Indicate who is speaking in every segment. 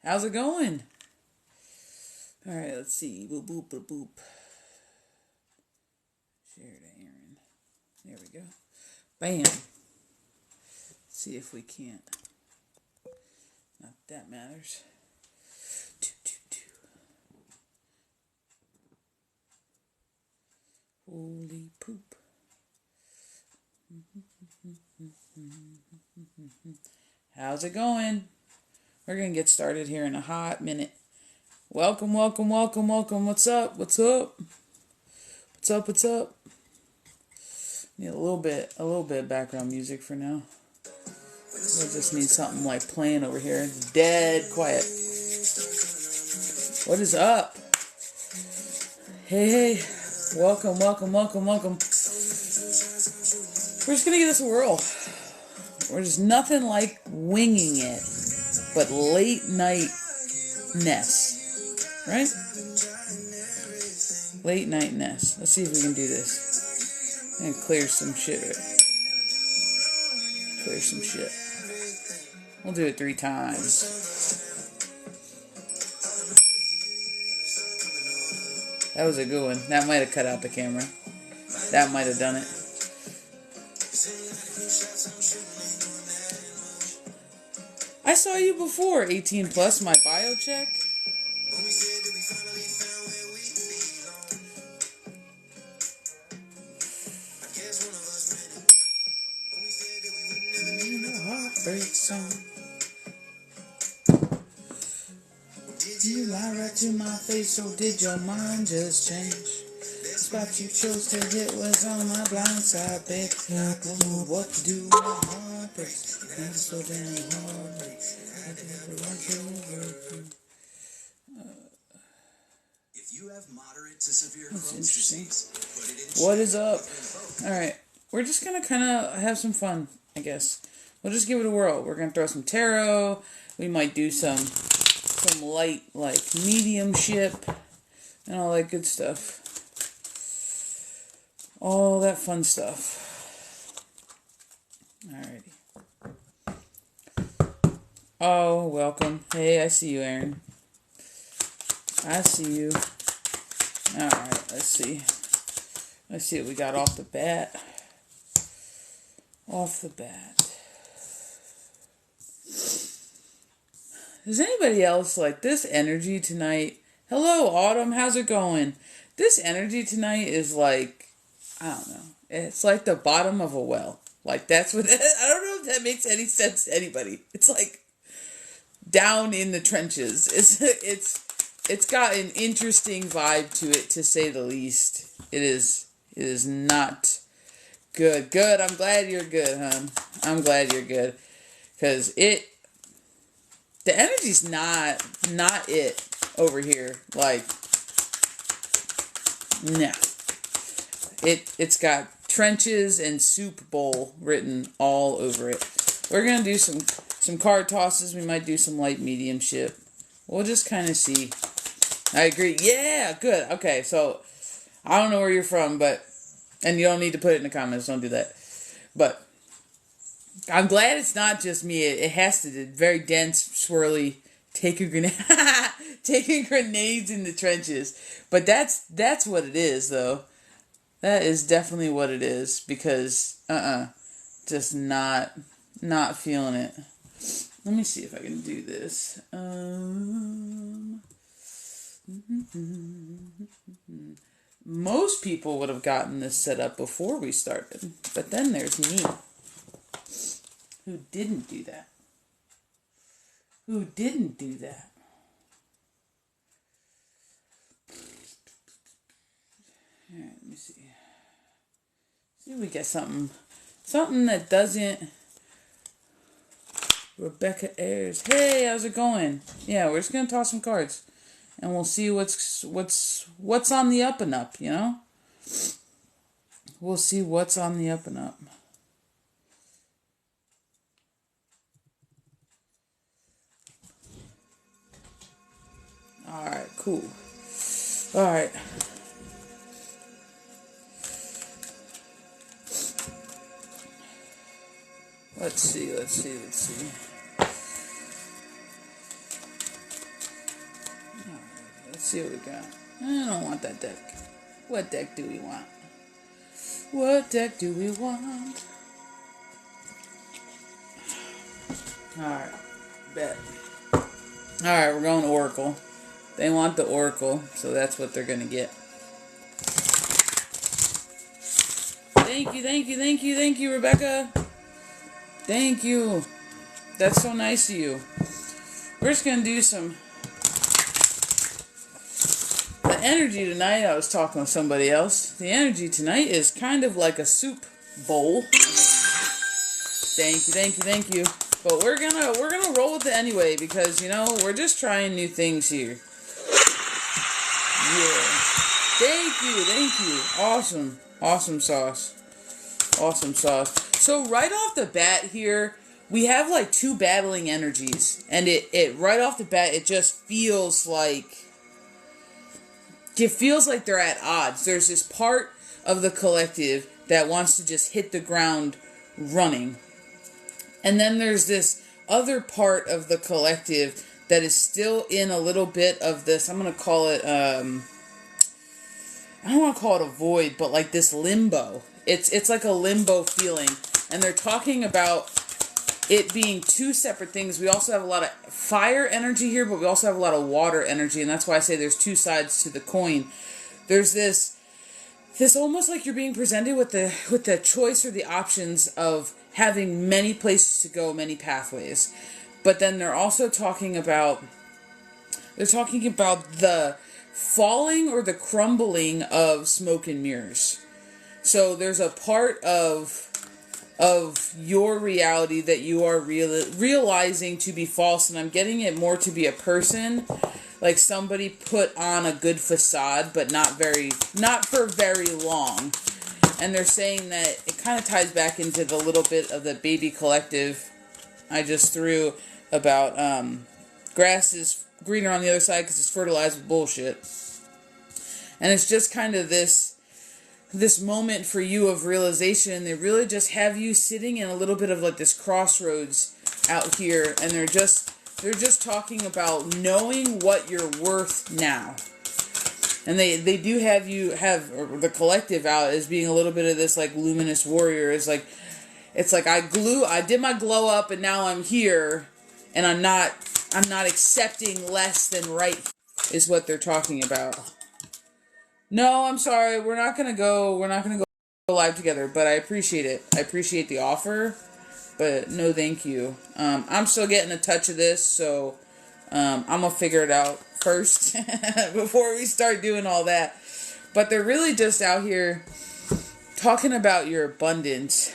Speaker 1: How's it going? All right, let's see. Boop, boop, boop, boop. Share to Aaron. There we go. Bam. Let's see if we can't. Not that matters. Holy poop. How's it going? We're going to get started here in a hot minute. Welcome, welcome, welcome, welcome. What's up? What's up? What's up? What's up? Need a little bit of background music for now. We'll just need something like playing over here. It's dead quiet. What is up? Hey, hey. Welcome, welcome, welcome, welcome. We're just going to give this a whirl. There's nothing like winging it, but late night-ness. Right? Late night-ness. Let's see if we can do this. And clear some shit. Clear some shit. We'll do it 3 times. That was a good one. That might have cut out the camera. That might have done it. I saw you before. 18 plus, my bio check. You lie right to my face, so did your mind just change? The spot you chose to hit was on my blind side, babe. I don't know what to do, my heart breaks. I'm so damn hard. I did the right thing. If you have moderate to severe Crohn's disease, put it in. What is up? Alright, we're just gonna kind of have some fun, I guess. We'll just give it a whirl. We're gonna throw some tarot. We might do some light, like, mediumship and all that good stuff. All that fun stuff. Alrighty. Oh, welcome. Hey, I see you, Aaron. I see you. Alright, let's see. Let's see what we got off the bat. Off the bat. Does anybody else like this energy tonight? Hello, Autumn. How's it going? This energy tonight is like, I don't know. It's like the bottom of a well. Like that's what, I don't know if that makes any sense to anybody. It's like down in the trenches. It's got an interesting vibe to it, to say the least. It is not good. Good. I'm glad you're good, hon. I'm glad you're good. Because the energy's not it over here. Like, nah. It's got trenches and soup bowl written all over it. We're going to do some card tosses. We might do some light mediumship. We'll just kind of see. I agree. Yeah, good. Okay, so I don't know where you're from, and you don't need to put it in the comments. Don't do that. But I'm glad it's not just me. It has to be very dense, swirly, taking grenades in the trenches. But that's what it is, though. That is definitely what it is, because just not feeling it. Let me see if I can do this. Most people would have gotten this set up before we started, but then there's me, who didn't do that. Alright, let me see. See if we get something that doesn't. Rebecca Ayers. Hey, how's it going? Yeah, we're just gonna toss some cards, and we'll see what's on the up and up. You know, we'll see what's on the up and up. All right, cool. All right. Let's see. see what we got. I don't want that deck. What deck do we want? What deck do we want? Alright, bet. Alright, we're going Oracle. They want the Oracle, so that's what they're going to get. Thank you, thank you, thank you, thank you, Rebecca. Thank you. That's so nice of you. We're just going to do some... The energy tonight, I was talking with somebody else. The energy tonight is kind of like a soup bowl. Thank you, thank you, thank you. But we're gonna roll with it anyway because, you know, we're just trying new things here. Yeah. Thank you. Awesome. Awesome sauce. Awesome sauce. So right off the bat here, we have like two battling energies. And it right off the bat, it just feels like... It feels like they're at odds. There's this part of the collective that wants to just hit the ground running. And then there's this other part of the collective that is still in a little bit of this, I'm going to call it, I don't want to call it a void, but like this limbo. It's like a limbo feeling. And they're talking about it being two separate things. We also have a lot of fire energy here, but we also have a lot of water energy. And that's why I say there's two sides to the coin. There's this almost like you're being presented with the choice or the options of having many places to go, many pathways. But then they're also talking about the falling or the crumbling of smoke and mirrors. So there's a part of your reality that you are realizing to be false, and I'm getting it more to be a person, like somebody put on a good facade, but not for very long. And they're saying that it kind of ties back into the little bit of the baby collective I just threw about grass is greener on the other side because it's fertilized with bullshit. And it's just kind of this moment for you of realization. They really just have you sitting in a little bit of like this crossroads out here, and they're just talking about knowing what you're worth now. And they do have you have the collective out as being a little bit of this like luminous warrior. It's like I did my glow up and now I'm here, and I'm not accepting less than right is what they're talking about. No, I'm sorry. We're not gonna go live together, but I appreciate it. I appreciate the offer, but no thank you. I'm still getting a touch of this, so I'm gonna figure it out first before we start doing all that. But they're really just out here talking about your abundance.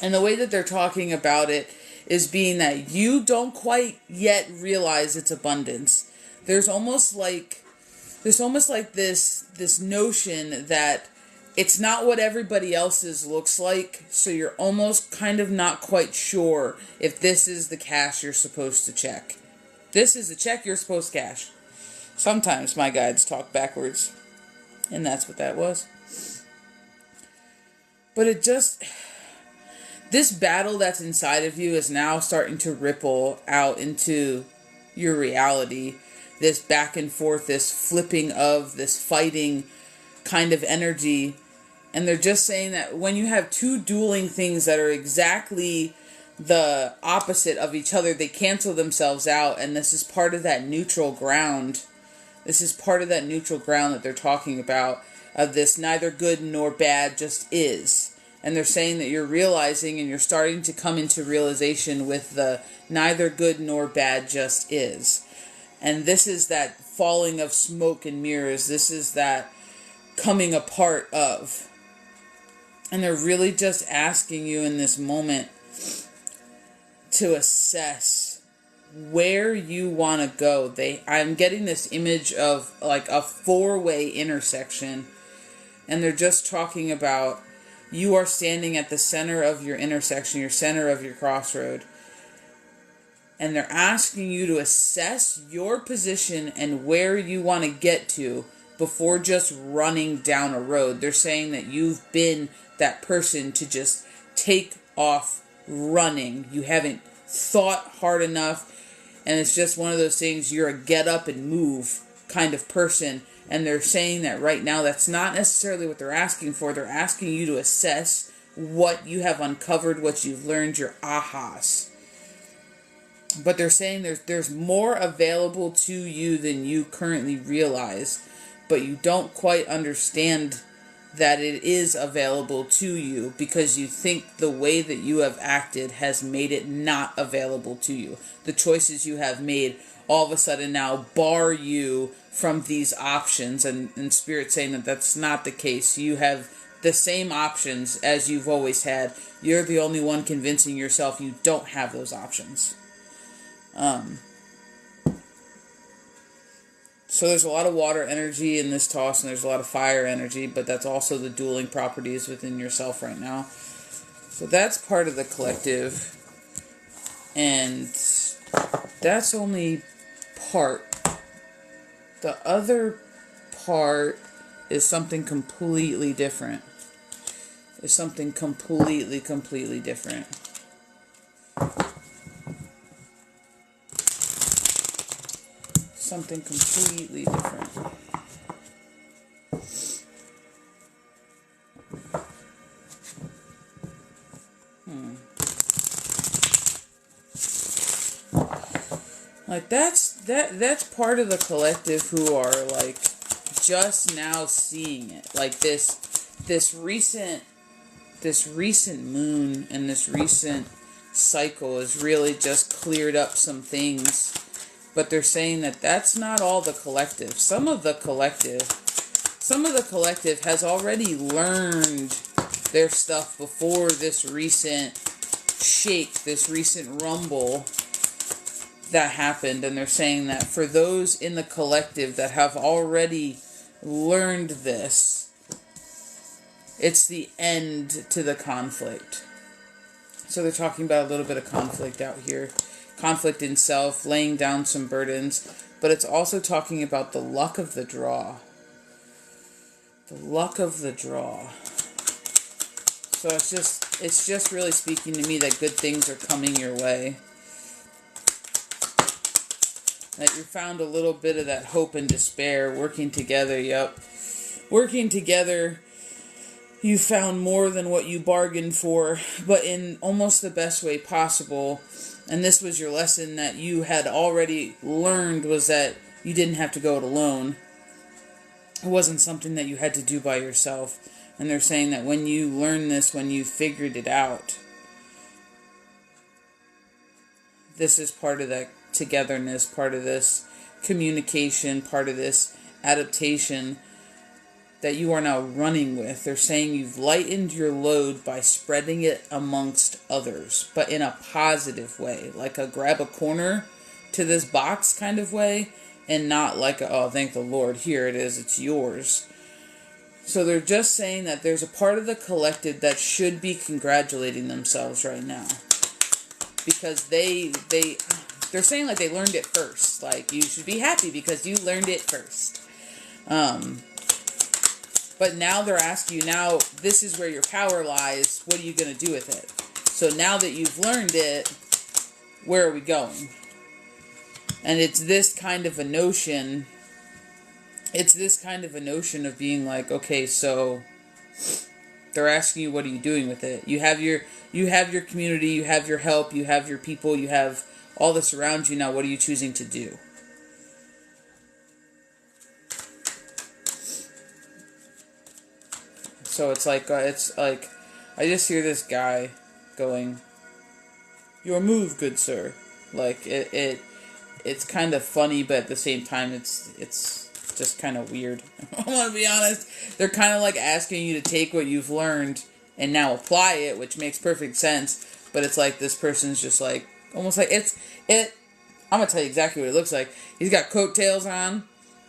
Speaker 1: And the way that they're talking about it is being that you don't quite yet realize it's abundance. There's almost like this notion that it's not what everybody else's looks like, so you're almost kind of not quite sure if this is the cash you're supposed to check. This is the check you're supposed to cash. Sometimes my guides talk backwards, and that's what that was. But this battle that's inside of you is now starting to ripple out into your reality. This back and forth, this flipping of, this fighting kind of energy. And they're just saying that when you have two dueling things that are exactly the opposite of each other, they cancel themselves out. And this is part of that neutral ground. This is part of that neutral ground that they're talking about, of this neither good nor bad, just is. And they're saying that you're realizing and you're starting to come into realization with the neither good nor bad, just is. And this is that falling of smoke and mirrors. This is that coming apart of. And they're really just asking you in this moment to assess where you want to go. I'm getting this image of like a four-way intersection. And they're just talking about you are standing at the center of your intersection, your center of your crossroad. And they're asking you to assess your position and where you want to get to before just running down a road. They're saying that you've been that person to just take off running. You haven't thought hard enough, and it's just one of those things, you're a get up and move kind of person. And they're saying that right now that's not necessarily what they're asking for. They're asking you to assess what you have uncovered, what you've learned, your ahas. But they're saying there's more available to you than you currently realize, but you don't quite understand that it is available to you because you think the way that you have acted has made it not available to you. The choices you have made all of a sudden now bar you from these options, and Spirit saying that that's not the case. You have the same options as you've always had. You're the only one convincing yourself you don't have those options. So there's a lot of water energy in this toss, and there's a lot of fire energy, but that's also the dueling properties within yourself right now. So that's part of the collective, and that's only part. The other part is something completely different. It's something completely different. Something completely different. Like that's part of the collective who are like just now seeing it. Like this recent moon and this recent cycle has really just cleared up some things. But they're saying that that's not all the collective. Some of the collective has already learned their stuff before this recent shake, this recent rumble that happened. And they're saying that for those in the collective that have already learned this, it's the end to the conflict. So they're talking about a little bit of conflict out here. Conflict in self, laying down some burdens, but it's also talking about the luck of the draw. The luck of the draw. So it's just really speaking to me that good things are coming your way. That you found a little bit of that hope and despair working together, yep. Working together, you found more than what you bargained for, but in almost the best way possible. And this was your lesson that you had already learned, was that you didn't have to go it alone. It wasn't something that you had to do by yourself. And they're saying that when you learned this, when you figured it out, this is part of that togetherness, part of this communication, part of this adaptation that you are now running with. They're saying you've lightened your load by spreading it amongst others, but in a positive way, like a grab a corner to this box kind of way, and not like a, oh, thank the Lord, here it is, it's yours. So they're just saying that there's a part of the collective that should be congratulating themselves right now, because they're saying like they learned it first. Like, you should be happy because you learned it first. But now they're asking you, now this is where your power lies. What are you going to do with it? So now that you've learned it, where are we going? And it's this kind of a notion. It's this kind of a notion of being like, okay, so they're asking you, what are you doing with it? You have your community, you have your help, you have your people, you have all this around you. Now, what are you choosing to do? So it's like I just hear this guy going, "Your move, good sir." Like it's kind of funny, but at the same time, it's just kind of weird. I want to be honest. They're kind of like asking you to take what you've learned and now apply it, which makes perfect sense. But it's like this person's just like almost like it. I'm gonna tell you exactly what it looks like. He's got coattails on.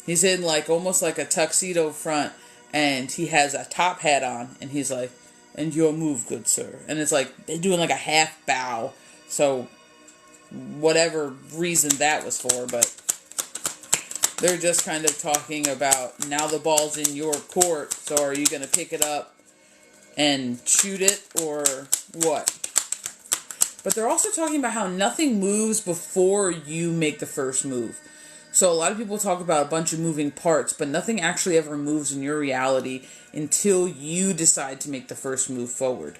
Speaker 1: He's in like almost like a tuxedo front. And he has a top hat on, and he's like, "And your move, good sir." And it's like, they're doing like a half bow. So, whatever reason that was for, but they're just kind of talking about, now the ball's in your court, so are you going to pick it up and shoot it, or what? But they're also talking about how nothing moves before you make the first move. So a lot of people talk about a bunch of moving parts, but nothing actually ever moves in your reality until you decide to make the first move forward.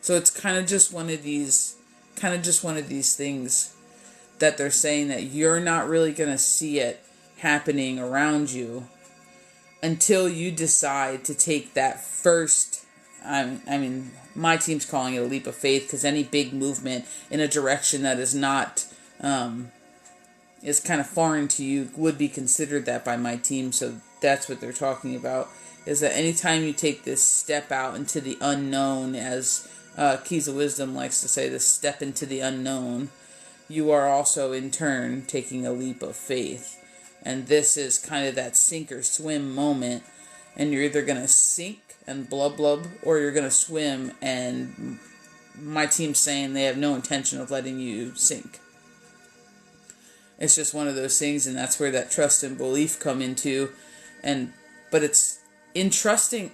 Speaker 1: So it's kind of just one of these things that they're saying that you're not really going to see it happening around you until you decide to take that first. I mean, my team's calling it a leap of faith, because any big movement in a direction that is not is kind of foreign to you would be considered that by my team. So that's what they're talking about, is that anytime you take this step out into the unknown, as Keys of Wisdom likes to say, this step into the unknown, you are also in turn taking a leap of faith. And this is kind of that sink or swim moment, and you're either going to sink and blub, or you're going to swim, and my team's saying they have no intention of letting you sink. It's just one of those things, and that's where that trust and belief come into. But it's in trusting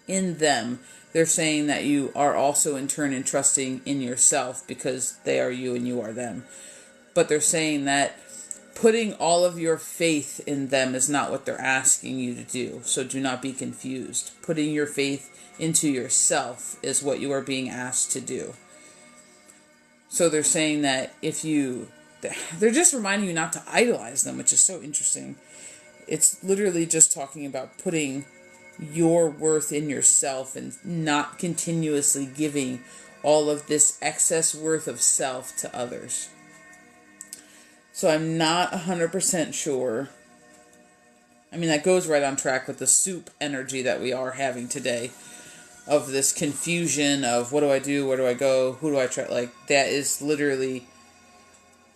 Speaker 1: in them, they're saying that you are also in turn entrusting in yourself, because they are you and you are them. But they're saying that putting all of your faith in them is not what they're asking you to do. So do not be confused. Putting your faith into yourself is what you are being asked to do. So they're saying that they're just reminding you not to idolize them, which is so interesting. It's literally just talking about putting your worth in yourself and not continuously giving all of this excess worth of self to others. So I'm not 100% sure. I mean, that goes right on track with the soup energy that we are having today, of this confusion of what do I do, where do I go, who do I try. Like, that is literally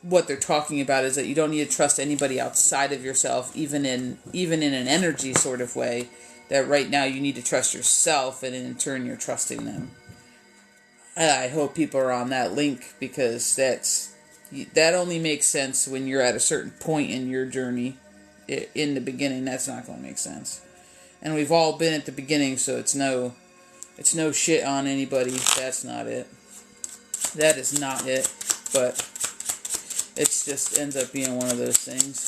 Speaker 1: what they're talking about, is that you don't need to trust anybody outside of yourself, even in an energy sort of way. That right now you need to trust yourself, and in turn you're trusting them. I hope people are on that link, because that only makes sense when you're at a certain point in your journey. In the beginning, that's not going to make sense. And we've all been at the beginning, so it's no shit on anybody. That's not it. That is not it. But it just ends up being one of those things.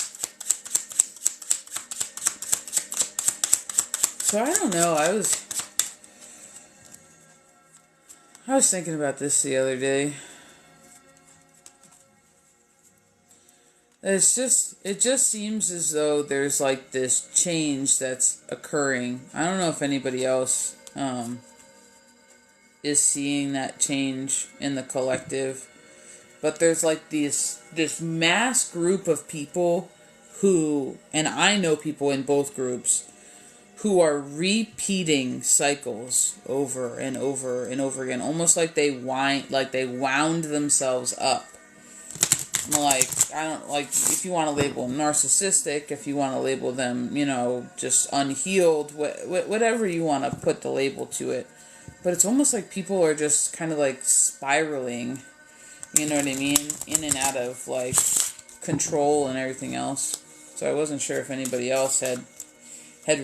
Speaker 1: So I don't know. I was thinking about this the other day. It just seems as though there's like this change that's occurring. I don't know if anybody else is seeing that change in the collective, but there's like this mass group of people who, and I know people in both groups, who are repeating cycles over and over and over again, almost like they wound themselves up. Like, I don't, like, if you want to label them narcissistic, if you want to label them, just unhealed, whatever you want to put the label to it. But it's almost like people are just kind of like spiraling, you know what I mean? In and out of like control and everything else. So I wasn't sure if anybody else had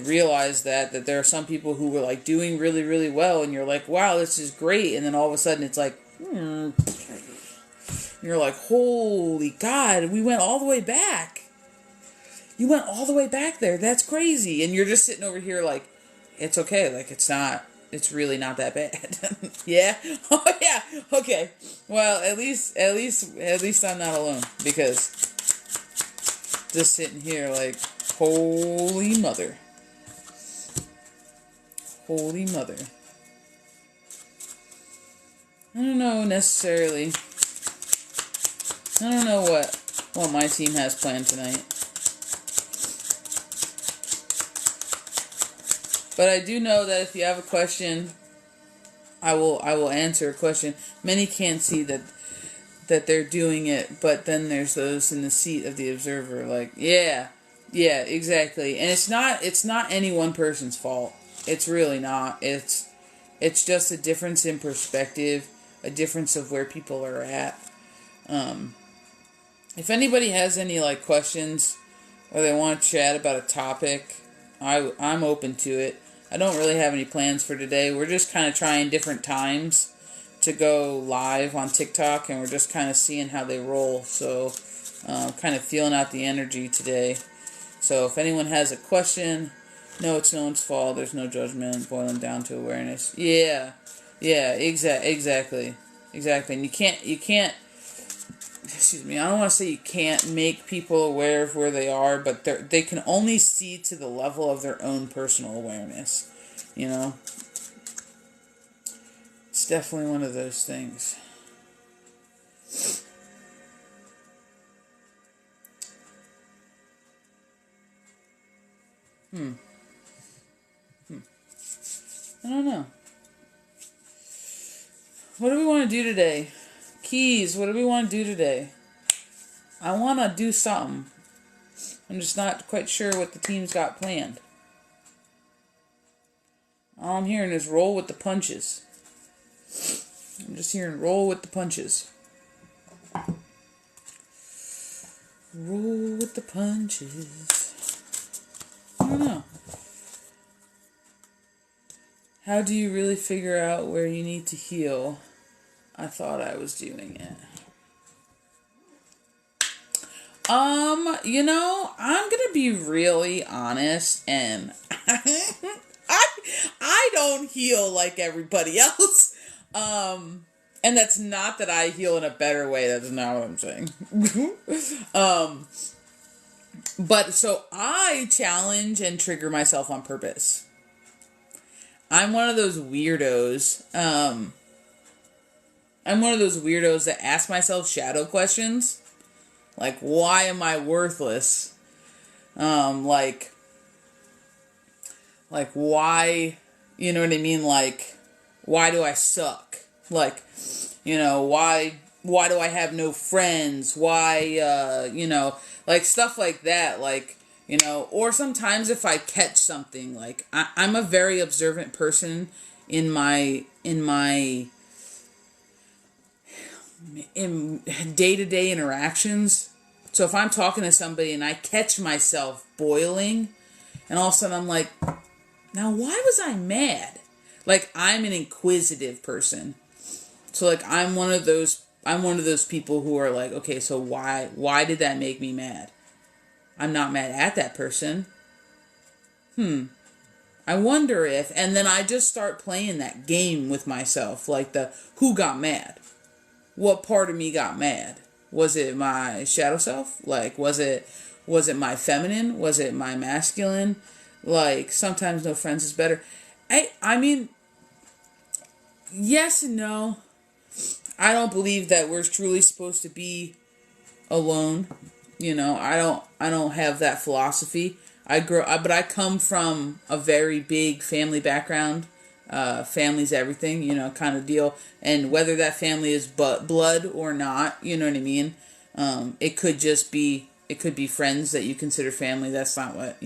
Speaker 1: realized that there are some people who were like doing really, really well, and you're like, wow, this is great. And then all of a sudden it's like, you're like, holy God, we went all the way back. You went all the way back there. That's crazy. And you're just sitting over here like, it's okay. Like, it's really not that bad. Yeah? Oh, yeah. Okay. Well, at least I'm not alone, because just sitting here like, holy mother. Holy mother. I don't know necessarily. I don't know what my team has planned tonight. But I do know that if you have a question, I will answer a question. Many can't see that they're doing it, but then there's those in the seat of the observer, like, yeah, exactly. And it's not any one person's fault. It's really not. It's just a difference in perspective, a difference of where people are at. If anybody has any like questions, or they want to chat about a topic, I'm open to it. I don't really have any plans for today. We're just kind of trying different times to go live on TikTok, and we're just kind of seeing how they roll. So kind of feeling out the energy today. So if anyone has a question, no, it's no one's fault. There's no judgment. Boiling down to awareness. Yeah, exactly. And you can't. Excuse me. I don't want to say you can't make people aware of where they are, but they can only see to the level of their own personal awareness. You know, it's definitely one of those things. I don't know. What do we want to do today? Keys, what do we want to do today? I want to do something. I'm just not quite sure what the team's got planned. All I'm hearing is roll with the punches. I'm just hearing roll with the punches. Roll with the punches. I don't know. How do you really figure out where you need to heal? I thought I was doing it. I'm gonna be really honest, and I don't heal like everybody else. And that's not that I heal in a better way. That's not what I'm saying. But so I challenge and trigger myself on purpose. I'm one of those weirdos. I'm one of those weirdos that ask myself shadow questions. Like, why am I worthless? Like why, you know what I mean? Like, why do I suck? Like, why do I have no friends? Why, like stuff like that. Like, or sometimes if I catch something, like I'm a very observant person in day-to-day interactions. So if I'm talking to somebody and I catch myself boiling, and all of a sudden I'm like, now why was I mad? Like, I'm an inquisitive person. So like I'm one of those people who are like, okay, so why did that make me mad? I'm not mad at that person. I wonder if, and then I just start playing that game with myself, like who got mad? What part of me got mad? Was it my shadow self? Like, was it my feminine? Was it my masculine? Like, sometimes no friends is better. I mean, yes and no. I don't believe that we're truly supposed to be alone. I don't have that philosophy. But I come from a very big family background. Family's everything, kind of deal. And whether that family is blood or not, you know what I mean? It could be friends that you consider family. That's not what,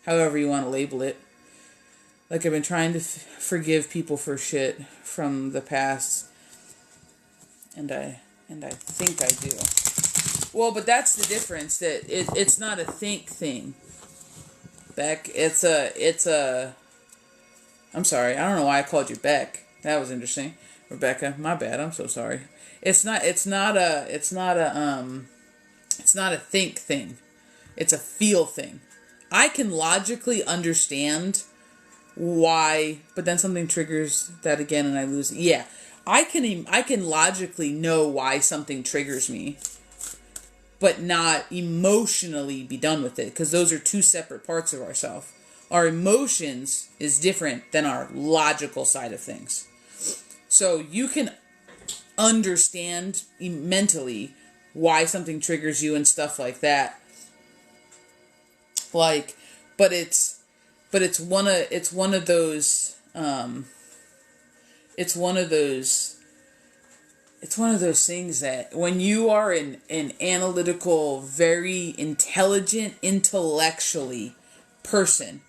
Speaker 1: however you want to label it. Like, I've been trying to forgive people for shit from the past. And I think I do. Well, but that's the difference, that it's not a think thing. Beck, it's a I'm sorry, I don't know why I called you Beck. That was interesting. Rebecca, my bad, I'm so sorry. It's not a think thing. It's a feel thing. I can logically understand why, but then something triggers that again and I lose it. Yeah. I can logically know why something triggers me, but not emotionally be done with it, because those are two separate parts of ourselves. Our emotions is different than our logical side of things. So you can understand mentally why something triggers you and stuff like that. Like, but it's one of those things that when you are an analytical, very intelligent, intellectually person,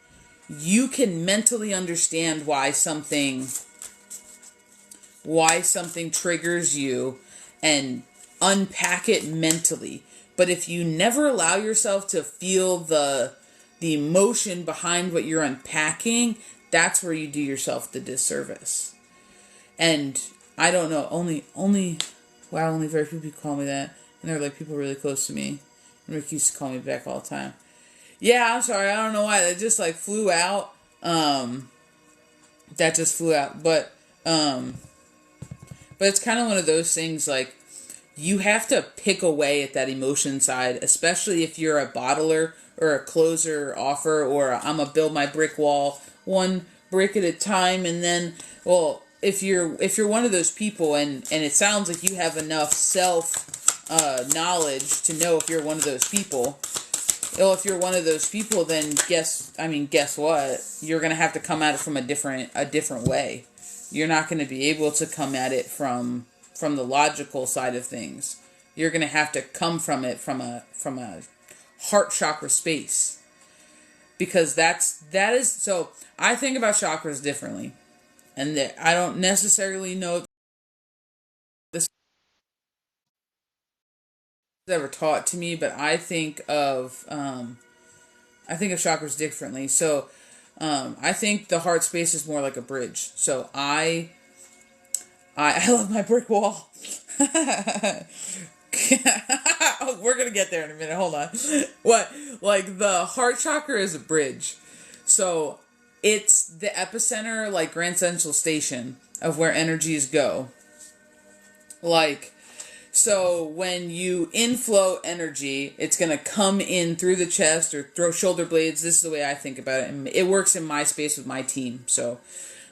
Speaker 1: you can mentally understand why something triggers you and unpack it mentally. But if you never allow yourself to feel the emotion behind what you're unpacking, that's where you do yourself the disservice. And I don't know. Wow, only very few people call me that. And they're like people really close to me. And Rick used to call me back all the time. Yeah, I'm sorry. I don't know why. That just like flew out. That just flew out. But it's kind of one of those things like you have to pick away at that emotion side, especially if you're a bottler or a closer offer, or I'm going to build my brick wall one brick at a time. And then, well, if you're one of those people, and it sounds like you have enough knowledge to know if you're one of those people. Well, if you're one of those people, then guess what? You're going to have to come at it from a different way. You're not going to be able to come at it from the logical side of things. You're going to have to come from it from a heart chakra space. Because that is so I think about chakras differently. And that I don't necessarily know if this was ever taught to me, but I think of chakras differently. So I think the heart space is more like a bridge. So I love my brick wall. We're gonna get there in a minute. Hold on. What? Like the heart chakra is a bridge. So it's the epicenter, like Grand Central Station, of where energies go. Like, so when you inflow energy, it's going to come in through the chest or through shoulder blades. This is the way I think about it. And it works in my space with my team. So,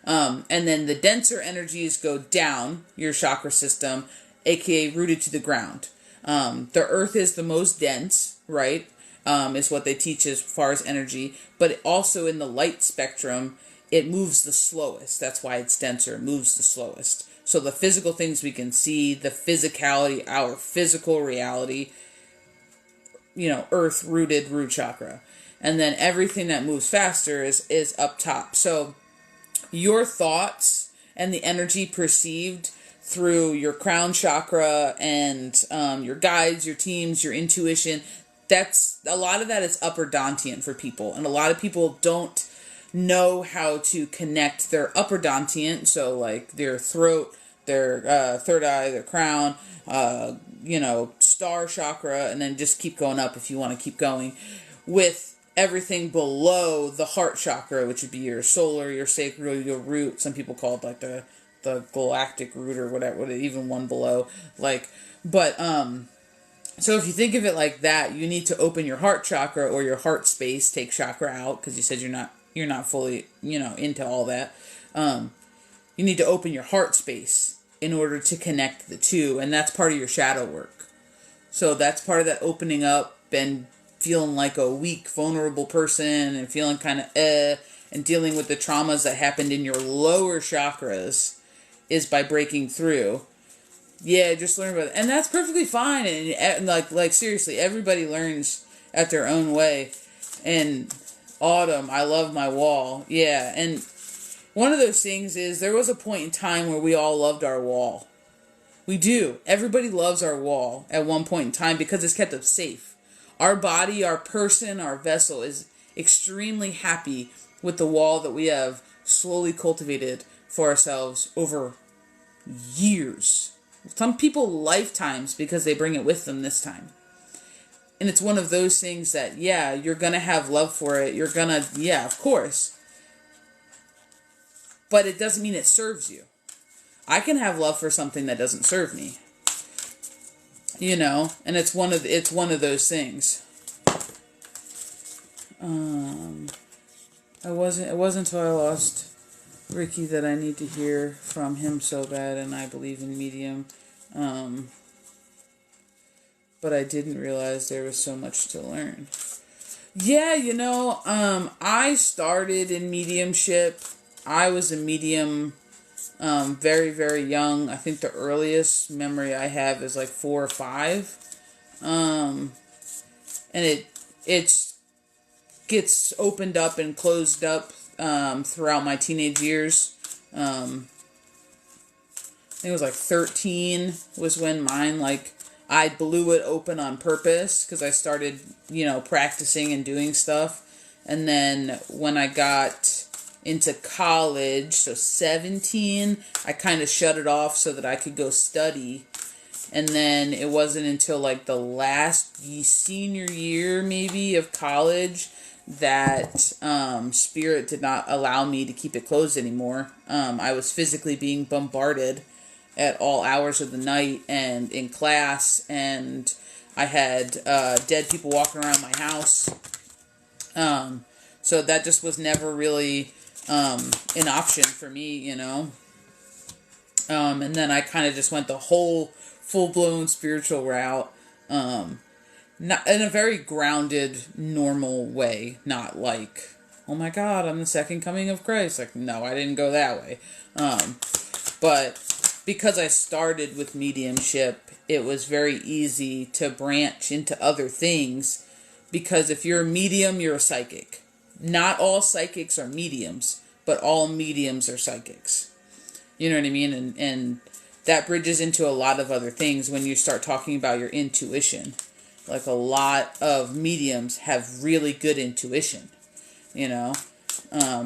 Speaker 1: and then the denser energies go down your chakra system, aka rooted to the ground. The earth is the most dense, right? Is what they teach as far as energy. But also in the light spectrum, it moves the slowest. That's why it's denser. It moves the slowest. So the physical things we can see, the physicality, our physical reality, earth rooted root chakra. And then everything that moves faster is up top. So your thoughts and the energy perceived through your crown chakra and your guides, your teams, your intuition, that's a lot of that is upper dantian for people. And a lot of people don't know how to connect their upper dantian, so like their throat, their third eye, their crown, star chakra, and then just keep going up if you want to keep going, with everything below the heart chakra, which would be your solar, your sacral, your root. Some people call it like the galactic root or whatever, even one below. So if you think of it like that, you need to open your heart chakra or your heart space, take chakra out, because you said you're not fully, into all that. You need to open your heart space in order to connect the two, and that's part of your shadow work. So that's part of that opening up and feeling like a weak, vulnerable person and feeling kind of and dealing with the traumas that happened in your lower chakras is by breaking through. Yeah, just learn about it. And that's perfectly fine. And like seriously, everybody learns at their own way. And Autumn, I love my wall. Yeah, and one of those things is there was a point in time where we all loved our wall. We do. Everybody loves our wall at one point in time because it's kept us safe. Our body, our person, our vessel is extremely happy with the wall that we have slowly cultivated for ourselves over years. Some people lifetimes because they bring it with them this time. And it's one of those things that, yeah, you're going to have love for it. You're going to, yeah, of course. But it doesn't mean it serves you. I can have love for something that doesn't serve me. And it's one of those things. It wasn't until I lost Ricky that I need to hear from him so bad, and I believe in medium. But I didn't realize there was so much to learn. Yeah, I started in mediumship. I was a medium very, very young. I think the earliest memory I have is like 4 or 5. And it gets opened up and closed up throughout my teenage years. I think it was like 13 was when mine, I blew it open on purpose because I started, practicing and doing stuff. And then when I got into college. So 17, I kind of shut it off so that I could go study. And then it wasn't until like the last senior year maybe of college that Spirit did not allow me to keep it closed anymore. I was physically being bombarded at all hours of the night and in class, and I had dead people walking around my house. So that just was never really an option for me, you know. And then I kind of just went the whole full-blown spiritual route, not in a very grounded, normal way. Not like, oh my God, I'm the second coming of Christ. Like, no, I didn't go that way. But because I started with mediumship, it was very easy to branch into other things. Because if you're a medium, you're a psychic. Not all psychics are mediums, but all mediums are psychics. You know what I mean? And that bridges into a lot of other things when you start talking about your intuition. Like a lot of mediums have really good intuition, you know.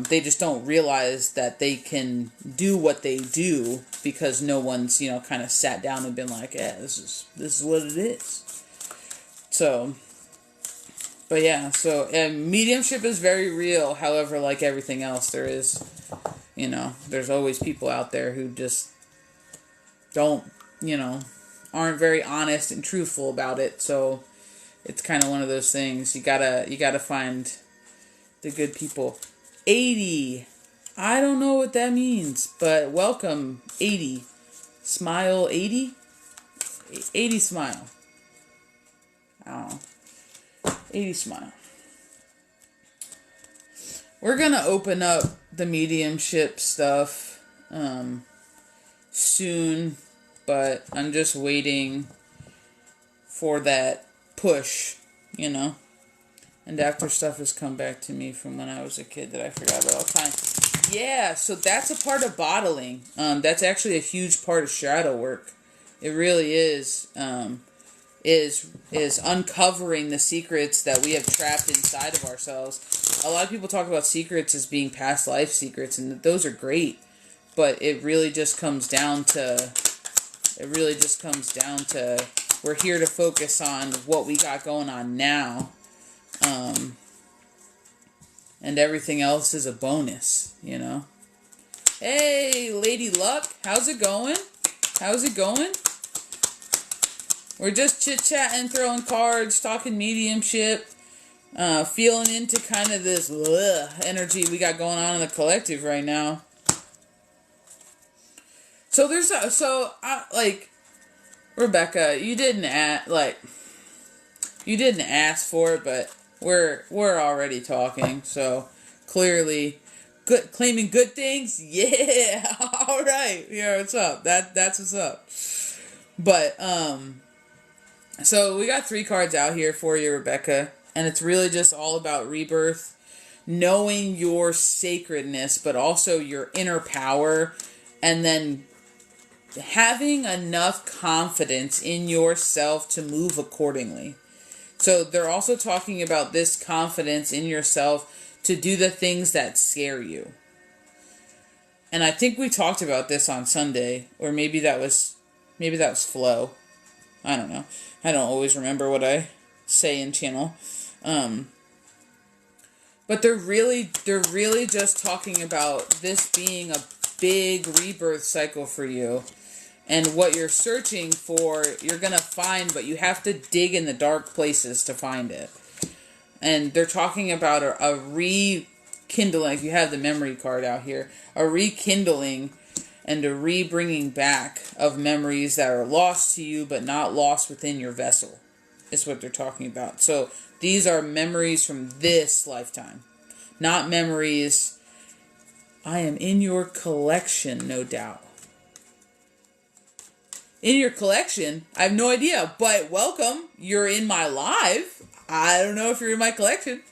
Speaker 1: They just don't realize that they can do what they do because no one's, you know, kind of sat down and been like, yeah, this is what it is. So, but yeah, so mediumship is very real. However, like everything else, there is, you know, there's always people out there who just don't, you know, aren't very honest and truthful about it. So it's kind of one of those things. You gotta find the good people. 80. I don't know what that means, but welcome, 80. Smile 80? 80 smile. I don't know. 80 smile. We're gonna open up the mediumship stuff soon, but I'm just waiting for that push, you know. And after stuff has come back to me from when I was a kid that I forgot about all the time. Yeah, so that's a part of bottling. That's actually a huge part of shadow work. It really is uncovering the secrets that we have trapped inside of ourselves. A lot of people talk about secrets as being past life secrets, and those are great. But it really just comes down to, we're here to focus on what we got going on now. And everything else is a bonus, you know. Hey, Lady Luck, how's it going? How's it going? We're just chit-chatting, throwing cards, talking mediumship, feeling into kind of this energy we got going on in the collective right now. So Rebecca, you didn't ask for it, but we're already talking, so clearly claiming good things. Yeah. All right. Yeah, what's up? That's what's up. But so we got 3 cards out here for you, Rebecca, and it's really just all about rebirth, knowing your sacredness, but also your inner power, and then having enough confidence in yourself to move accordingly. So they're also talking about this confidence in yourself to do the things that scare you. And I think we talked about this on Sunday, or maybe that was Flo. I don't know. I don't always remember what I say in channel. But they're really just talking about this being a big rebirth cycle for you. And what you're searching for, you're going to find, but you have to dig in the dark places to find it. And they're talking about a rekindling, if you have the memory card out here, a rekindling and a re-bringing back of memories that are lost to you, but not lost within your vessel, is what they're talking about. So these are memories from this lifetime, not memories. I am in your collection, no doubt. In your collection? I have no idea, but welcome. You're in my live. I don't know if you're in my collection,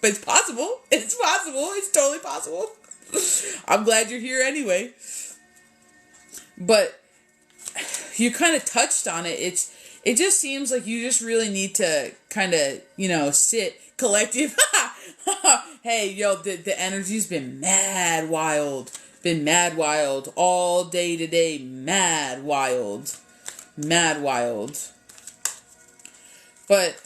Speaker 1: but it's possible. It's possible. It's totally possible. I'm glad you're here anyway. But you kind of touched on it. It just seems like you just really need to kind of, sit collective. Hey, yo, the energy's been mad wild. Been mad wild. All day today. Mad wild. Mad wild. But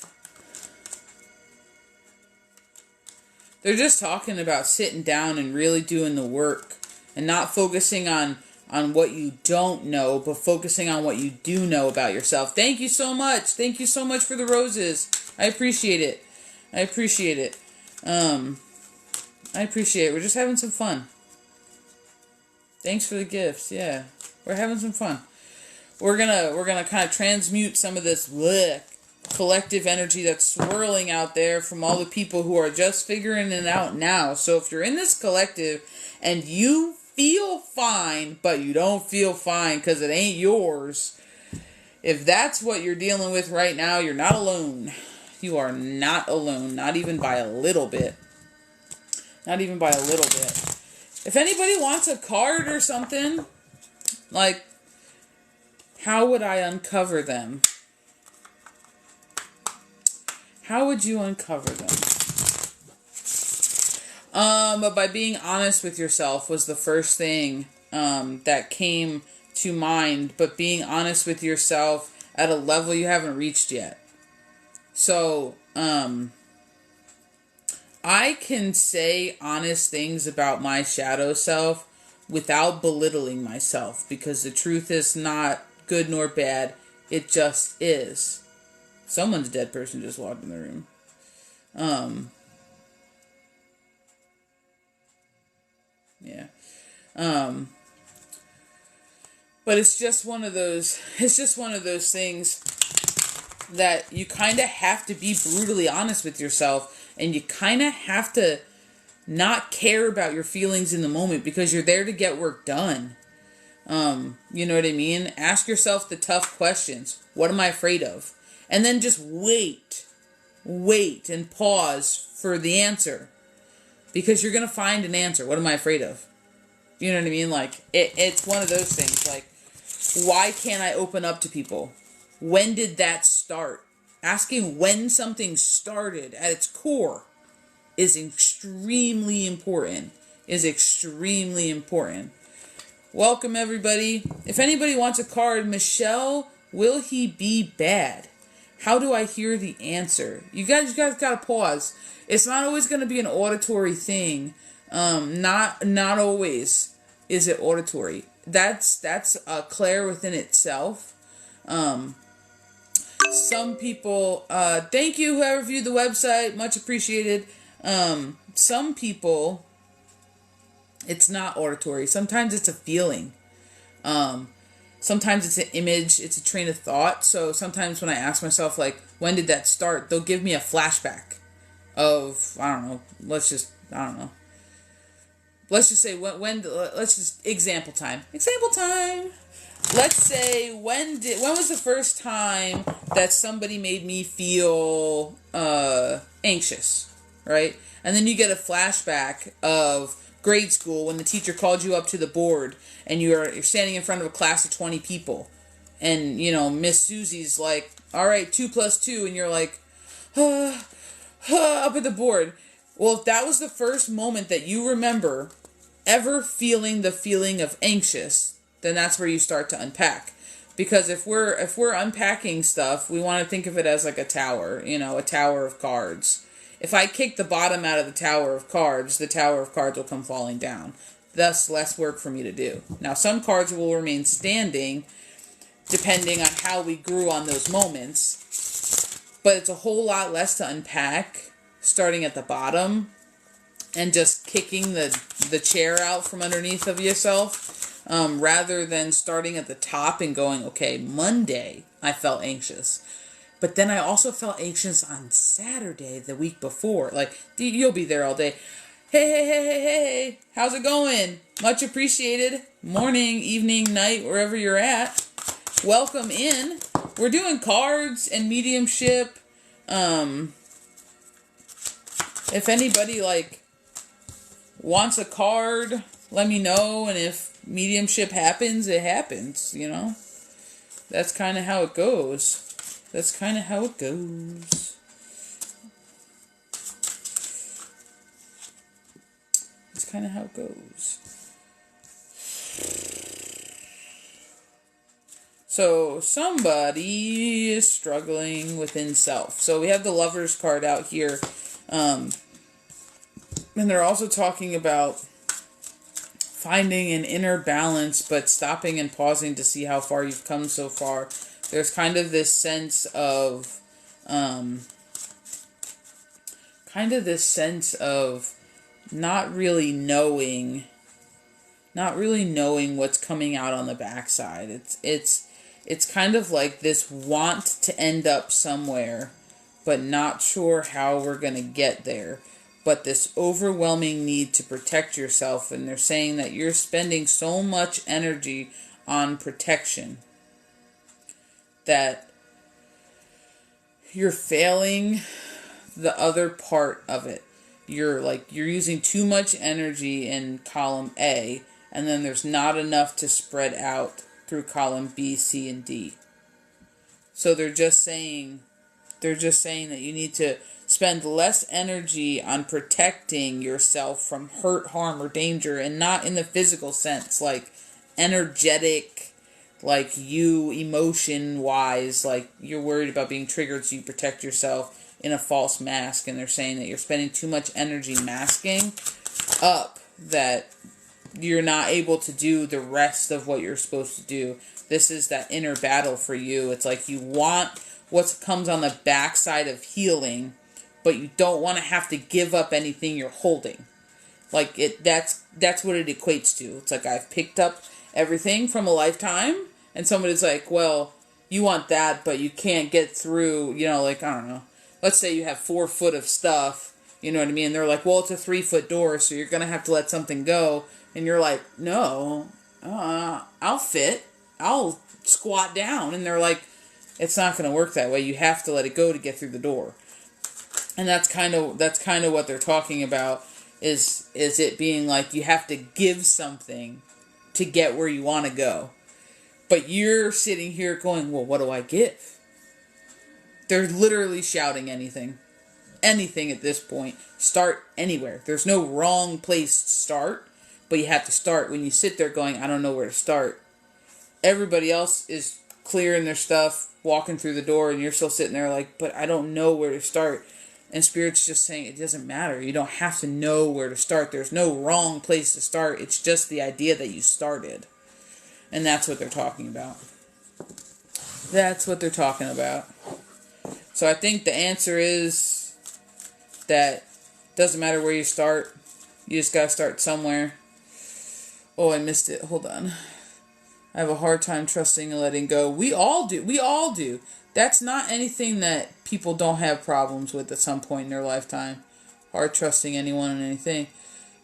Speaker 1: they're just talking about sitting down and really doing the work and not focusing on what you don't know, but focusing on what you do know about yourself. Thank you so much. Thank you so much for the roses. I appreciate it. I appreciate it. I appreciate it. We're just having some fun. Thanks for the gifts. Yeah. We're having some fun. We're gonna kind of transmute some of this collective energy that's swirling out there from all the people who are just figuring it out now. So if you're in this collective and you feel fine, but you don't feel fine because it ain't yours, if that's what you're dealing with right now, you're not alone. You are not alone, not even by a little bit. Not even by a little bit. If anybody wants a card or something, like, how would I uncover them? How would you uncover them? But by being honest with yourself was the first thing that came to mind. But being honest with yourself at a level you haven't reached yet. So, I can say honest things about my shadow self without belittling myself, because the truth is not good nor bad. It just is. Someone's dead person just walked in the room. Yeah. But it's just one of those things that you kind of have to be brutally honest with yourself, and you kind of have to not care about your feelings in the moment, because you're there to get work done. You know what I mean? Ask yourself the tough questions. What am I afraid of? And then just wait and pause for the answer, because you're going to find an answer. What am I afraid of? You know what I mean? Like, it's one of those things. Like, why can't I open up to people? When did that start? Asking when something started at its core is extremely important. Welcome, everybody. If anybody wants a card, Michelle, will he be bad? How do I hear the answer? You guys gotta pause. It's not always going to be an auditory thing. Not always is it auditory. That's a clair within itself. Some people, thank you whoever viewed the website, much appreciated. Some people, it's not auditory. Sometimes it's a feeling. Sometimes it's an image, it's a train of thought. So sometimes when I ask myself, like, when did that start? They'll give me a flashback of, I don't know, let's just say let's just example time. Let's say, when was the first time that somebody made me feel anxious, right? And then you get a flashback of grade school when the teacher called you up to the board and you're standing in front of a class of 20 people, and Miss Susie's like, all right, 2 + 2, and you're like, up at the board. Well, if that was the first moment that you remember ever feeling the feeling of anxious, then that's where you start to unpack. Because if we're unpacking stuff, we want to think of it as like a tower, a tower of cards. If I kick the bottom out of the tower of cards will come falling down. Thus, less work for me to do. Now, some cards will remain standing depending on how we grew on those moments. But it's a whole lot less to unpack starting at the bottom and just kicking the chair out from underneath of yourself, rather than starting at the top and going, okay, Monday I felt anxious. But then I also felt anxious on Saturday, the week before. Like, you'll be there all day. Hey, how's it going? Much appreciated. Morning, evening, night, wherever you're at. Welcome in. We're doing cards and mediumship. If anybody, wants a card, let me know. And if mediumship happens, it happens, That's kind of how it goes. kind of how it goes. So somebody is struggling within self. So we have the Lovers card out here. And they're also talking about finding an inner balance, but stopping and pausing to see how far you've come so far. There's kind of this sense of, not really knowing what's coming out on the backside. It's kind of like this want to end up somewhere, but not sure how we're going to get there. But this overwhelming need to protect yourself. And they're saying that you're spending so much energy on protection that you're failing the other part of it. You're using too much energy in column A, and then there's not enough to spread out through column B, C, and D. So they're just saying that you need to spend less energy on protecting yourself from hurt, harm, or danger, and not in the physical sense, like energetic, like you emotion-wise, like you're worried about being triggered, so you protect yourself in a false mask. And they're saying that you're spending too much energy masking up, that you're not able to do the rest of what you're supposed to do. This is that inner battle for you. It's like you want what comes on the backside of healing, but you don't want to have to give up anything you're holding. Like that's what it equates to. It's like I've picked up everything from a lifetime, and somebody's like, well, you want that, but you can't get through, like, I don't know. Let's say you have 4 foot of stuff, you know what I mean? They're like, well, it's a 3-foot door, so you're going to have to let something go. And you're like, no, I'll fit. I'll squat down. And they're like, it's not going to work that way. You have to let it go to get through the door. And that's kind of what they're talking about, is it being like you have to give something to get where you want to go. But you're sitting here going, well, what do I give? They're literally shouting anything at this point. Start anywhere. There's no wrong place to start, but you have to start. When you sit there going, I don't know where to start, everybody else is clearing their stuff, walking through the door, and you're still sitting there like, but I don't know where to start. And Spirit's just saying it doesn't matter. You don't have to know where to start. There's no wrong place to start. It's just the idea that you started. And that's what they're talking about. That's what they're talking about. So I think the answer is that it doesn't matter where you start. You just gotta start somewhere. Oh, I missed it. Hold on. I have a hard time trusting and letting go. We all do. That's not anything that people don't have problems with at some point in their lifetime. Hard trusting anyone and anything.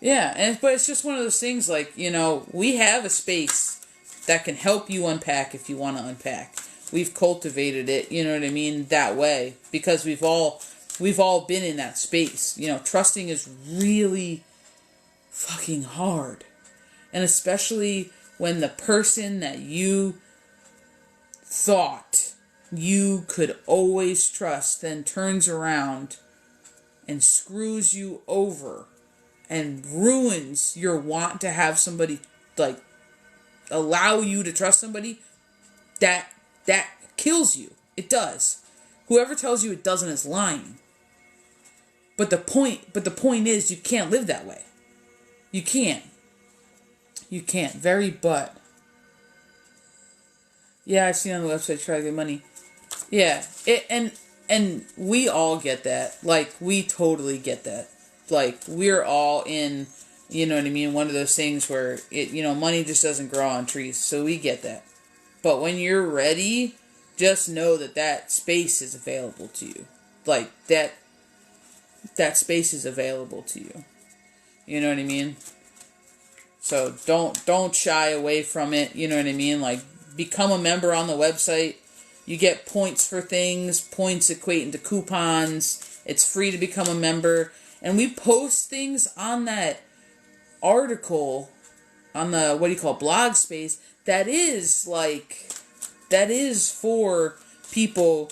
Speaker 1: Yeah, but it's just one of those things like, we have a space that can help you unpack if you want to unpack. We've cultivated it, you know what I mean, that way. Because we've all been in that space. Trusting is really fucking hard. And especially when the person that you thought you could always trust then turns around and screws you over and ruins your want to have somebody, like, allow you to trust somebody, that kills you. It does. Whoever tells you it doesn't is lying. But the point is, you can't live that way. You can't. But yeah, I've seen on the website, try to get money. Yeah, and we all get that. Like, we totally get that. Like, we're all in, you know what I mean, one of those things where money just doesn't grow on trees. So we get that. But when you're ready, just know that space is available to you. Like, that space is available to you. You know what I mean? So don't shy away from it. You know what I mean? Like, become a member on the website. You get points for things. Points equate into coupons. It's free to become a member. And we post things on that article, on the, blog space, that is for people,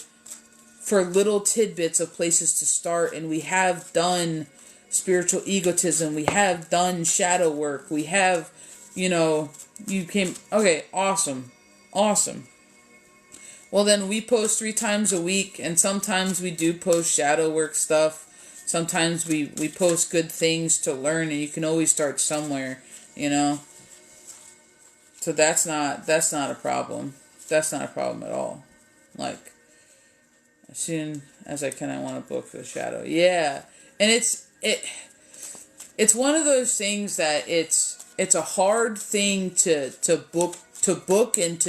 Speaker 1: for little tidbits of places to start. And we have done spiritual egotism. We have done shadow work. We have, you came, okay, awesome. Awesome. Well, then we post 3 times a week, and sometimes we do post shadow work stuff. Sometimes we post good things to learn, and you can always start somewhere, So that's not a problem. That's not a problem at all. Like, as soon as I can, I want to book the shadow. Yeah. And it's one of those things that it's a hard thing to book and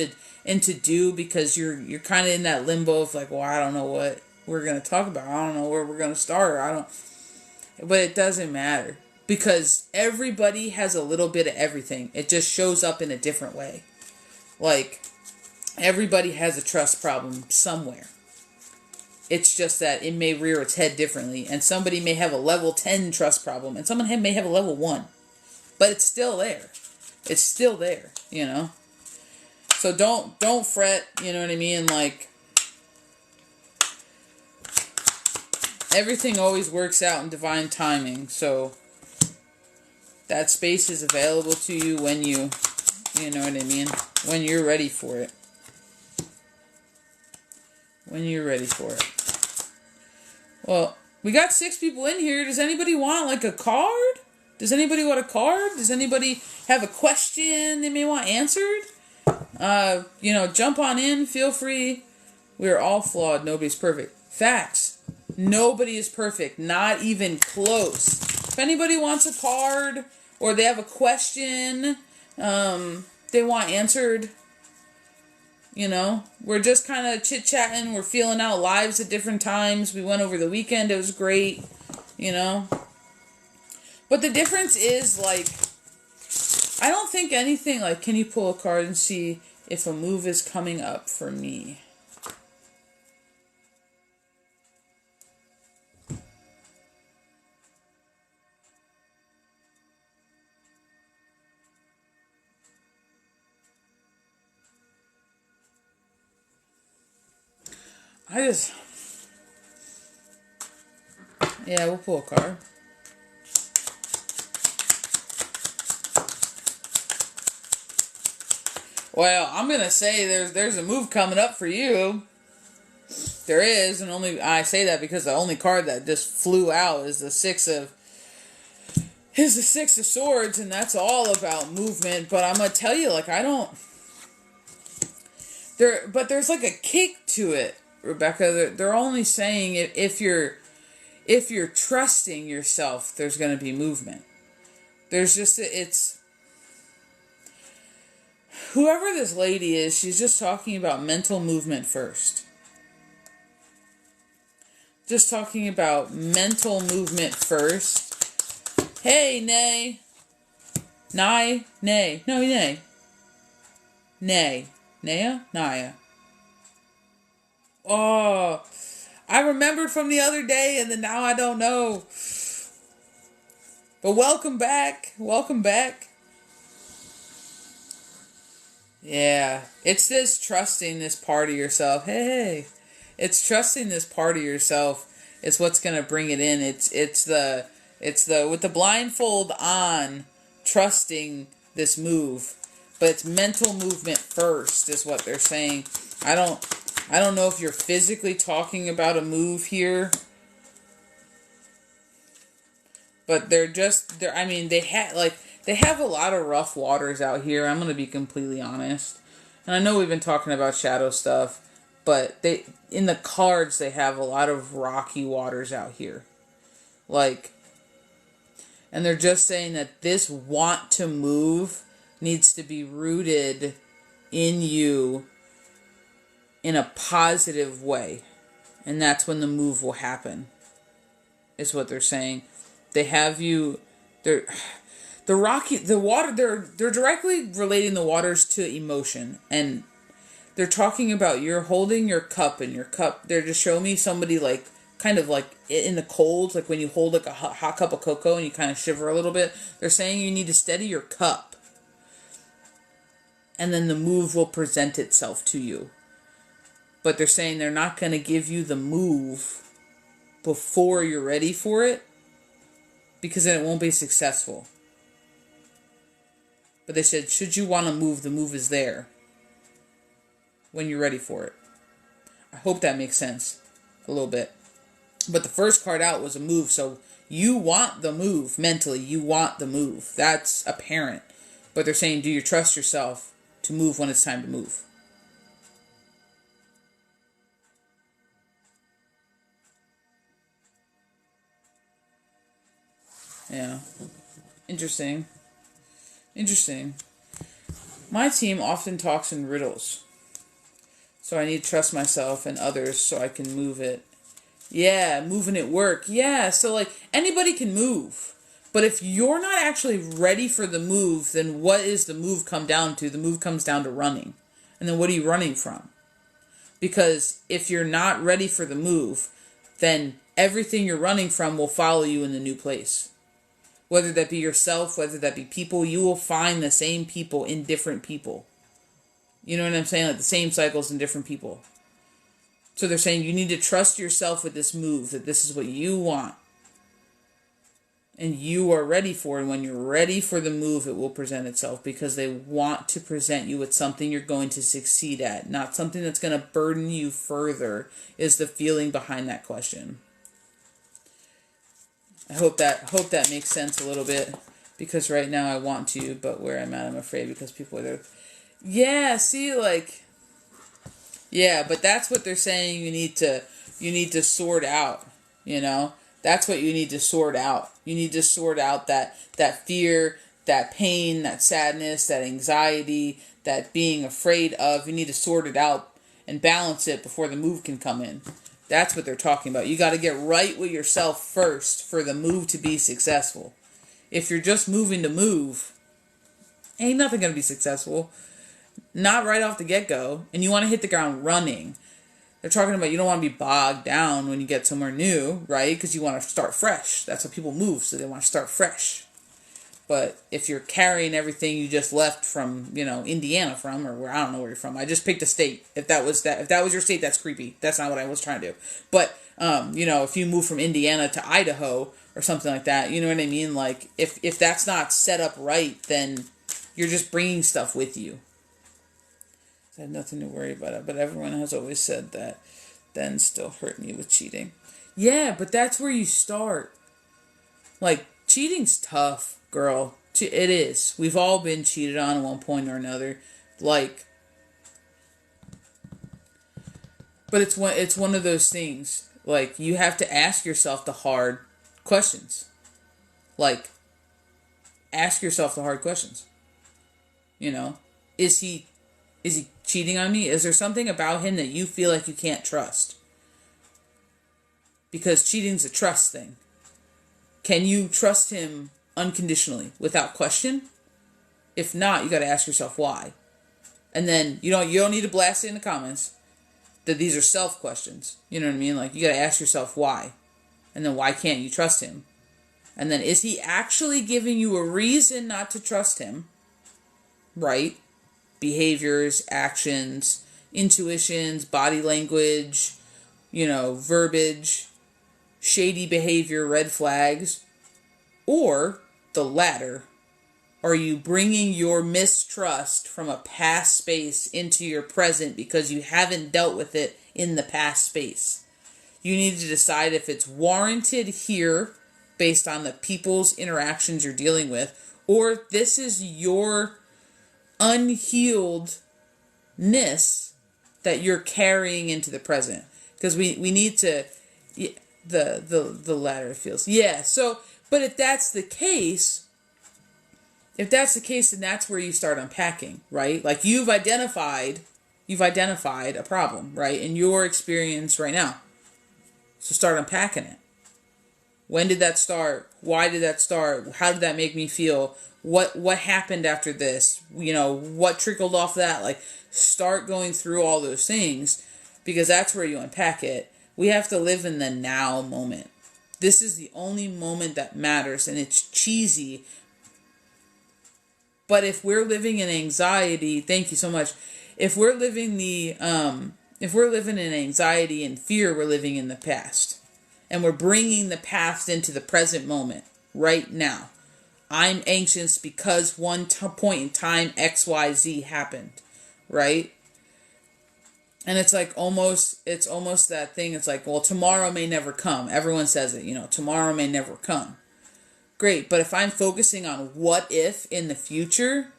Speaker 1: to do, because you're kind of in that limbo of like, well, I don't know what we're going to talk about. I don't know where we're going to start. But it doesn't matter, because everybody has a little bit of everything. It just shows up in a different way. Like, everybody has a trust problem somewhere. It's just that it may rear its head differently, and somebody may have a level 10 trust problem, and someone may have a level 1. But it's still there. It's still there, So don't fret, you know what I mean? Like, everything always works out in divine timing, so that space is available to you when you know what I mean? When you're ready for it. When you're ready for it. Well, we got 6 people in here. Does anybody want like a card? Does anybody want a card? Does anybody have a question they may want answered? Jump on in. Feel free. We're all flawed. Nobody's perfect. Facts. Nobody is perfect. Not even close. If anybody wants a card or they have a question they want answered, we're just kind of chit-chatting. We're feeling out lives at different times. We went over the weekend. It was great, But the difference is, like, I don't think anything, like, can you pull a card and see if a move is coming up for me? Yeah, we'll pull a card. Well, I'm going to say there's a move coming up for you. There is, and I say that because the only card that just flew out is the Six of Swords, and that's all about movement. But I'm going to tell you, like, but there's like a kick to it, Rebecca. They're only saying if you're trusting yourself, there's going to be movement. There's just, it's, whoever this lady is, she's just talking about mental movement first. Just talking about mental movement first. Hey, Nay. Nay. Nay. No, Nay. Nay. Naya? Naya. Oh, I remembered from the other day, and then now I don't know. But welcome back. Welcome back. Yeah. It's this trusting this part of yourself. Hey. It's trusting this part of yourself. It's what's going to bring it in. It's the with the blindfold on, trusting this move. But it's mental movement first is what they're saying. I don't know if you're physically talking about a move here. But they have a lot of rough waters out here. I'm going to be completely honest. And I know we've been talking about shadow stuff, but in the cards they have a lot of rocky waters out here. And they're just saying that this want to move needs to be rooted in you in a positive way. And that's when the move will happen, is what they're saying. They have you, they're directly relating the waters to emotion. And they're talking about you're holding your cup, and your cup, they're just showing me somebody like, kind of like in the cold, like when you hold like a hot cup of cocoa and you kind of shiver a little bit. They're saying you need to steady your cup. And then the move will present itself to you. But they're saying they're not going to give you the move before you're ready for it. because then it won't be successful. But they said, should you want to move, the move is there when you're ready for it. I hope that makes sense a little bit. But the first card out was a move, so you want the move mentally. You want the move. That's apparent. But they're saying, do you trust yourself to move when it's time to move? Yeah. Interesting. My team often talks in riddles. So I need to trust myself and others so I can move it. Yeah, moving it work. Yeah, so like anybody can move. But if you're not actually ready for the move, then what is the move come down to? The move comes down to running. And then what are you running from? Because if you're not ready for the move, then everything you're running from will follow you in the new place. Whether that be yourself, whether that be people, you will find the same people in different people. You know what I'm saying? Like the same cycles in different people. So they're saying you need to trust yourself with this move, that this is what you want. And you are ready for it. And when you're ready for the move, it will present itself because they want to present you with something you're going to succeed at, not something that's going to burden you further, is the feeling behind that question. I hope that makes sense a little bit, because right now I want to, but where I'm at, I'm afraid because people are there. Yeah, see, like, yeah, but that's what they're saying you need to sort out, you know? That's what you need to sort out. You need to sort out that fear, that pain, that sadness, that anxiety, that being afraid of. You need to sort it out and balance it before the move can come in. That's what they're talking about. You got to get right with yourself first for the move to be successful. If you're just moving to move, ain't nothing going to be successful. Not right off the get-go. And you want to hit the ground running. They're talking about you don't want to be bogged down when you get somewhere new, right? Because you want to start fresh. That's how people move, so they want to start fresh. But if you're carrying everything you just left from, Indiana from, or where, I don't know where you're from. I just picked a state. If that was your state, that's creepy. That's not what I was trying to do. But, if you move from Indiana to Idaho or something like that, you know what I mean? Like, if that's not set up right, then you're just bringing stuff with you. I had nothing to worry about it. But everyone has always said that, then still hurting you with cheating. Yeah, but that's where you start. Like, cheating's tough. Girl, it is. We've all been cheated on at one point or another. Like, but it's one of those things. Like, you have to ask yourself the hard questions. Like, ask yourself the hard questions. Is he cheating on me? Is there something about him that you feel like you can't trust? Because cheating's a trust thing. Can you trust him unconditionally, without question? If not, you got to ask yourself why. And then you don't need to blast it in the comments that these are self questions. You know what I mean? Like, you got to ask yourself why. And then why can't you trust him? And then is he actually giving you a reason not to trust him? Right? Behaviors, actions, intuitions, body language, verbiage, shady behavior, red flags. Or the latter. Are you bringing your mistrust from a past space into your present because you haven't dealt with it in the past space? You need to decide if it's warranted here based on the people's interactions you're dealing with, or if this is your unhealedness that you're carrying into the present. Because we need to, the latter feels. Yeah, so, but if that's the case, then that's where you start unpacking, right? Like, you've identified a problem, right, in your experience right now. So start unpacking it. When did that start? Why did that start? How did that make me feel? What happened after this? What trickled off that? Like, start going through all those things, because that's where you unpack it. We have to live in the now moment. This is the only moment that matters, and it's cheesy. But if we're living in anxiety, thank you so much. If we're living in anxiety and fear, we're living in the past. And we're bringing the past into the present moment, right now. I'm anxious because one point in time XYZ happened, right? And it's like it's almost that thing. It's like, well, tomorrow may never come. Everyone says it, tomorrow may never come. Great, but if I'm focusing on what if in the future,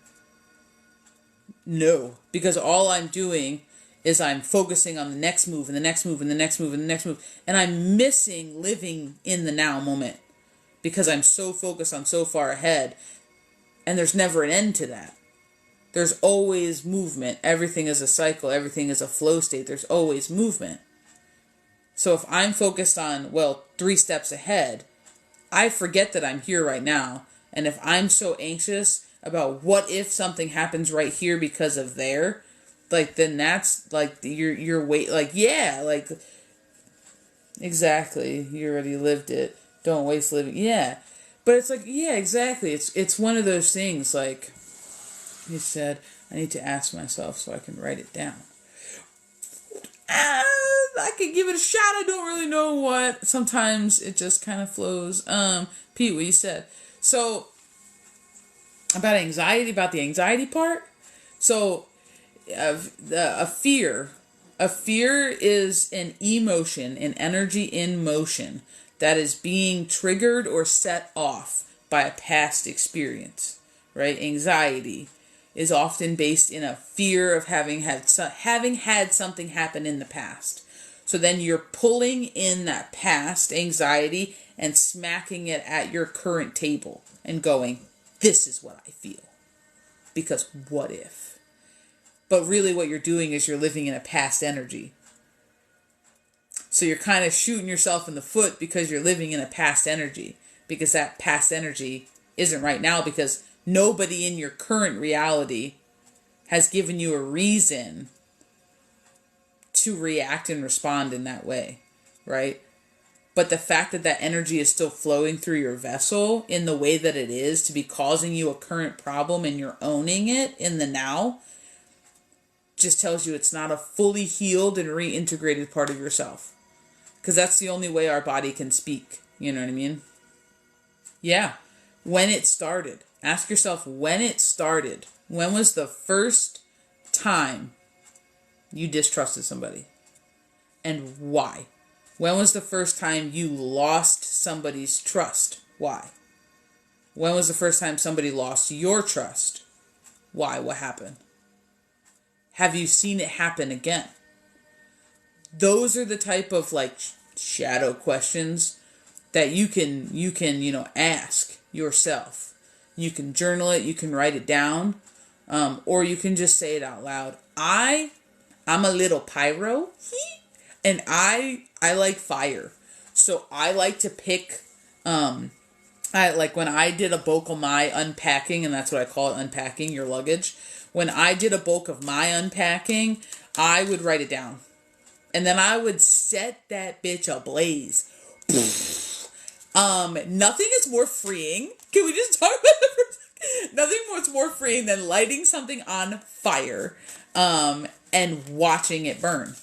Speaker 1: no, because all I'm doing is I'm focusing on the next move and the next move and the next move and the next move, and I'm missing living in the now moment because I'm so focused on so far ahead, and there's never an end to that. There's always movement. Everything is a cycle. Everything is a flow state. There's always movement. So if I'm focused on, 3 steps ahead, I forget that I'm here right now. And if I'm so anxious about what if something happens right here because of there, like, then that's like your weight. Like, yeah, like, exactly. You already lived it. Don't waste living. Yeah. But it's like, yeah, exactly. It's one of those things, like, he said, I need to ask myself so I can write it down. I could give it a shot. I don't really know what. Sometimes it just kind of flows. Pete, what you said. So, about the anxiety part. So, a fear. A fear is an emotion, an energy in motion that is being triggered or set off by a past experience, right? Anxiety is often based in a fear of having had something happen in the past. So then you're pulling in that past anxiety and smacking it at your current table and going, this is what I feel. Because what if? But really what you're doing is you're living in a past energy. So you're kind of shooting yourself in the foot because you're living in a past energy. Because that past energy isn't right now, because nobody in your current reality has given you a reason to react and respond in that way, right? But the fact that that energy is still flowing through your vessel in the way that it is to be causing you a current problem and you're owning it in the now just tells you it's not a fully healed and reintegrated part of yourself. Because that's the only way our body can speak. You know what I mean? Yeah. When it started. Ask yourself when it started. When was the first time you distrusted somebody? And why? When was the first time you lost somebody's trust? Why? When was the first time somebody lost your trust? Why? What happened? Have you seen it happen again? Those are the type of shadow questions that you can ask yourself. You can journal it, you can write it down, or you can just say it out loud. I'm a little pyro, and I like fire. So I like to pick, I like when I did a bulk of my unpacking, and that's what I call it, unpacking your luggage. When I did a bulk of my unpacking, I would write it down. And then I would set that bitch ablaze. Nothing is more freeing. Can we just talk about it for a second? Nothing more freeing than lighting something on fire, and watching it burn.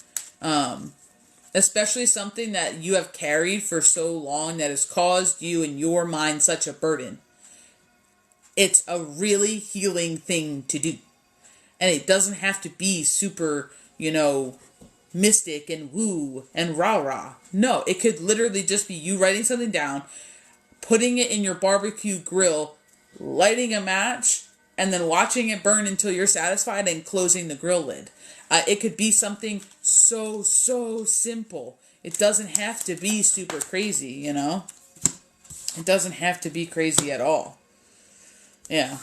Speaker 1: Especially something that you have carried for so long that has caused you in your mind such a burden. It's a really healing thing to do. And it doesn't have to be super, mystic and woo and rah-rah. No, it could literally just be you writing something down, putting it in your barbecue grill, lighting a match, and then watching it burn until you're satisfied and closing the grill lid. It could be something so simple. It doesn't have to be super crazy, It doesn't have to be crazy at all. Yeah.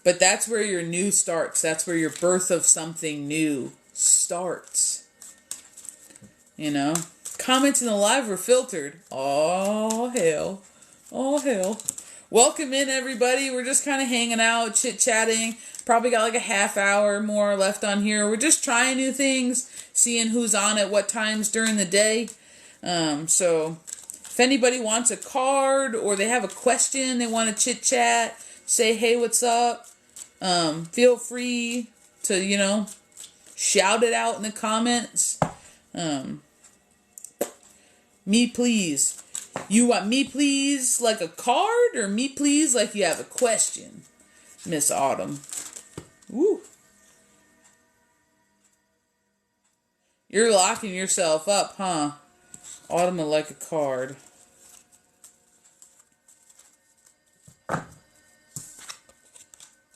Speaker 1: But that's where your new starts. That's where your birth of something new starts. Comments in the live were filtered. Oh, hell. Oh, hell. Welcome in, everybody. We're just kind of hanging out, chit-chatting. Probably got a half hour more left on here. We're just trying new things, seeing who's on at what times during the day. So if anybody wants a card or they have a question, they want to chit-chat, say, hey, what's up? Feel free to, shout it out in the comments. Me, please. You want me please like a card, or me please like you have a question, Miss Autumn? Woo. You're locking yourself up, huh? Autumn would like a card.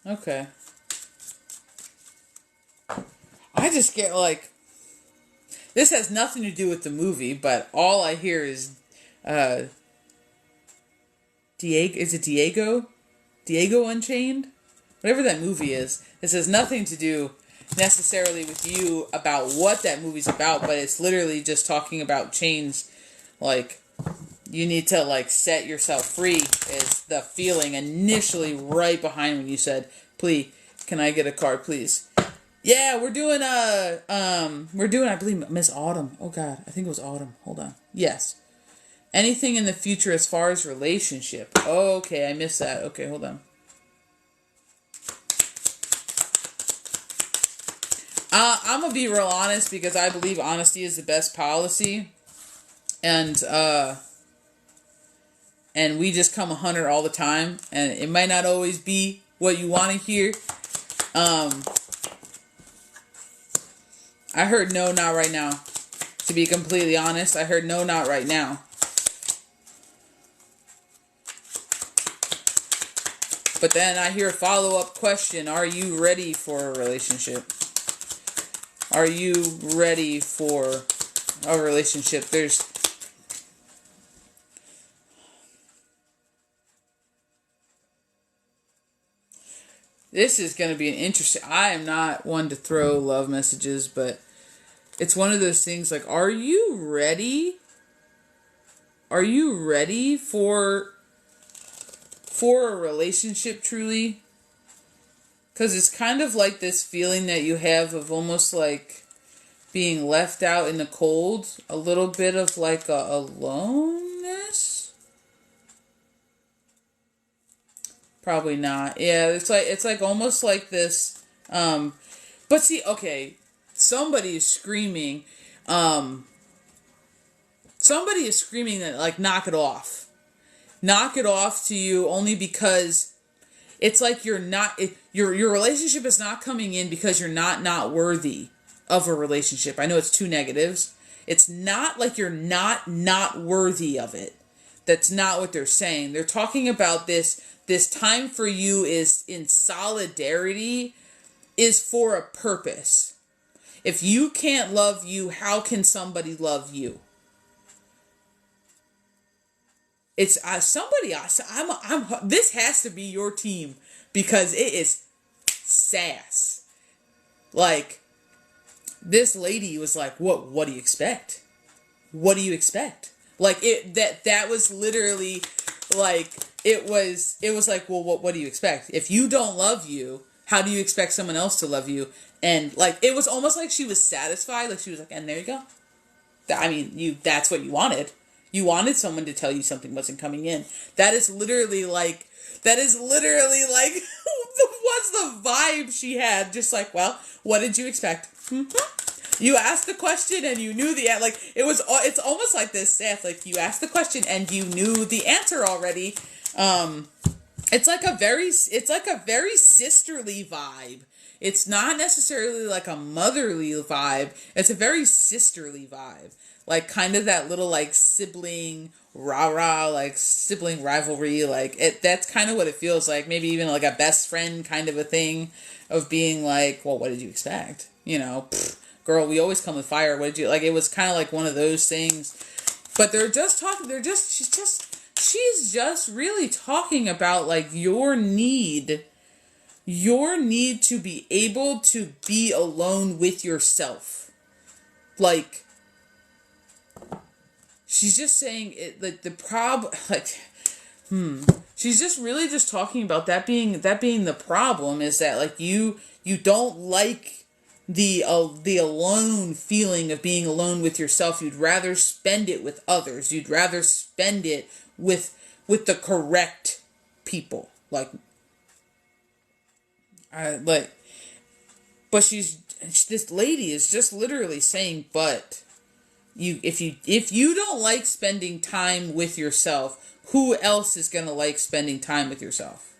Speaker 1: Okay. I just get like, this has nothing to do with the movie, but all I hear is Diego. Is it Diego? Diego Unchained? Whatever that movie is. This has nothing to do necessarily with you about what that movie's about, but it's literally just talking about chains. Like, you need to like set yourself free is the feeling initially right behind when you said, please, can I get a card, please? Yeah, we're doing I believe Miss Autumn. Oh God, I think it was Autumn. Hold on. Yes. Anything in the future as far as relationship. Okay, I missed that. Okay, hold on. I'm gonna be real honest because I believe honesty is the best policy, and we just come 100 all the time, and it might not always be what you want to hear. I heard no, not right now. To be completely honest, I heard no, not right now. But then I hear a follow-up question: are you ready for a relationship? Are you ready for a relationship? This is going to be an interesting... I am not one to throw love messages, but it's one of those things like, are you ready? Are you ready for a relationship truly? Because it's kind of like this feeling that you have of almost like being left out in the cold. A little bit of like a aloneness. Probably not. Yeah, it's like almost like this. But see, okay, somebody is screaming. Somebody is screaming that like knock it off. Knock it off to you only because it's like you're not, your relationship is not coming in because you're not worthy of a relationship. I know it's two negatives. It's not like you're not worthy of it. That's not what they're saying. They're talking about this time for you is in solidarity, is for a purpose. If you can't love you, how can somebody love you? It's somebody else. This has to be your team because it is sass. Like, this lady was like, what do you expect? What do you expect? Like, that was literally like, it was like, well, what do you expect? If you don't love you, how do you expect someone else to love you? And like, it was almost like she was satisfied. Like, she was like, and there you go. I mean, that's what you wanted. You wanted someone to tell you something wasn't coming in. That is literally like what's the vibe she had? Just like, well, what did you expect? Mm-hmm. You asked the question and you knew the answer. Like, it's almost like this, Seth. Like, you asked the question and you knew the answer already. It's like a very sisterly vibe. It's not necessarily like a motherly vibe. It's a very sisterly vibe. Like, kind of that little, like, sibling rah-rah, like, sibling rivalry. Like, that's kind of what it feels like. Maybe even, like, a best friend kind of a thing of being like, well, what did you expect? You know, girl, we always come with fire. What did you... Like, it was kind of like one of those things. But they're just talking... She's just really talking about, like, your need to be able to be alone with yourself. Like... She's just saying it, like, the problem, like, she's just really just talking about that being the problem, is that, like, you don't like the alone feeling of being alone with yourself. You'd rather spend it with others. You'd rather spend it with the correct people. But this lady is just literally saying, but if you don't like spending time with yourself, who else is going to like spending time with yourself?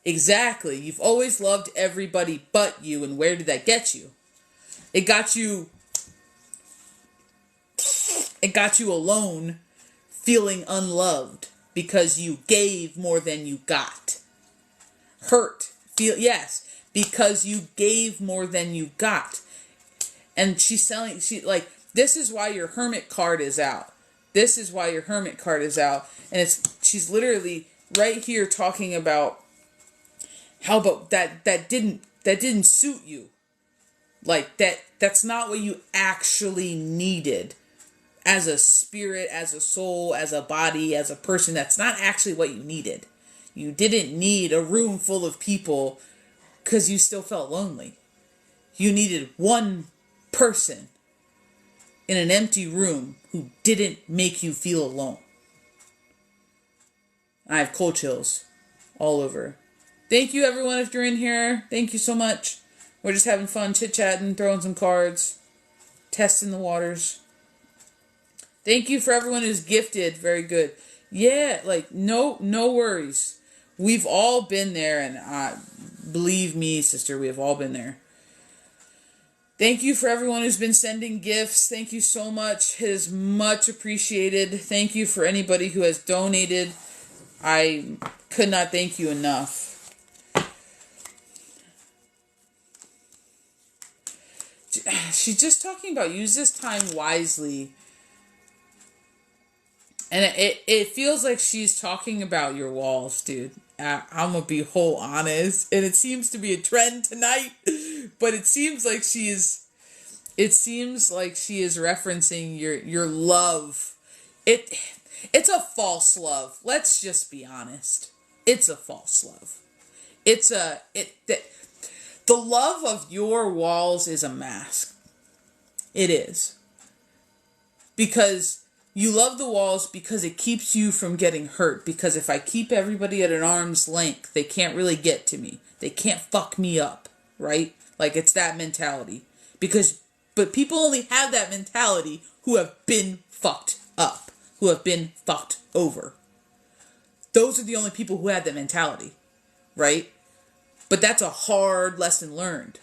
Speaker 1: Exactly. You've always loved everybody but you, and where did that get you? It got you alone, feeling unloved because you gave more than you got. Hurt. Yes, because you gave more than you got. And she's this is why your hermit card is out. This is why your hermit card is out. And she's literally right here talking about how about that didn't suit you. Like that's not what you actually needed as a spirit, as a soul, as a body, as a person. That's not actually what you needed. You didn't need a room full of people because you still felt lonely. You needed one person in an empty room who didn't make you feel alone. I have cold chills all over. Thank you, everyone, if you're in here. Thank you so much. We're just having fun, chit-chatting, throwing some cards, testing the waters. Thank you for everyone who's gifted. Very good. Yeah, no worries. We've all been there, and believe me, sister, we have all been there. Thank you for everyone who's been sending gifts. Thank you so much. It is much appreciated. Thank you for anybody who has donated. I could not thank you enough. She's just talking about use this time wisely. And it feels like she's talking about your walls, dude. I'm gonna be whole honest. And it seems to be a trend tonight. But it seems like she is referencing your love. It's a false love. Let's just be honest. It's a false love. The love of your walls is a mask. It is. Because you love the walls because it keeps you from getting hurt. Because if I keep everybody at an arm's length, they can't really get to me. They can't fuck me up, right? Like, it's that mentality. But people only have that mentality who have been fucked up. Who have been fucked over. Those are the only people who have that mentality, right? But that's a hard lesson learned.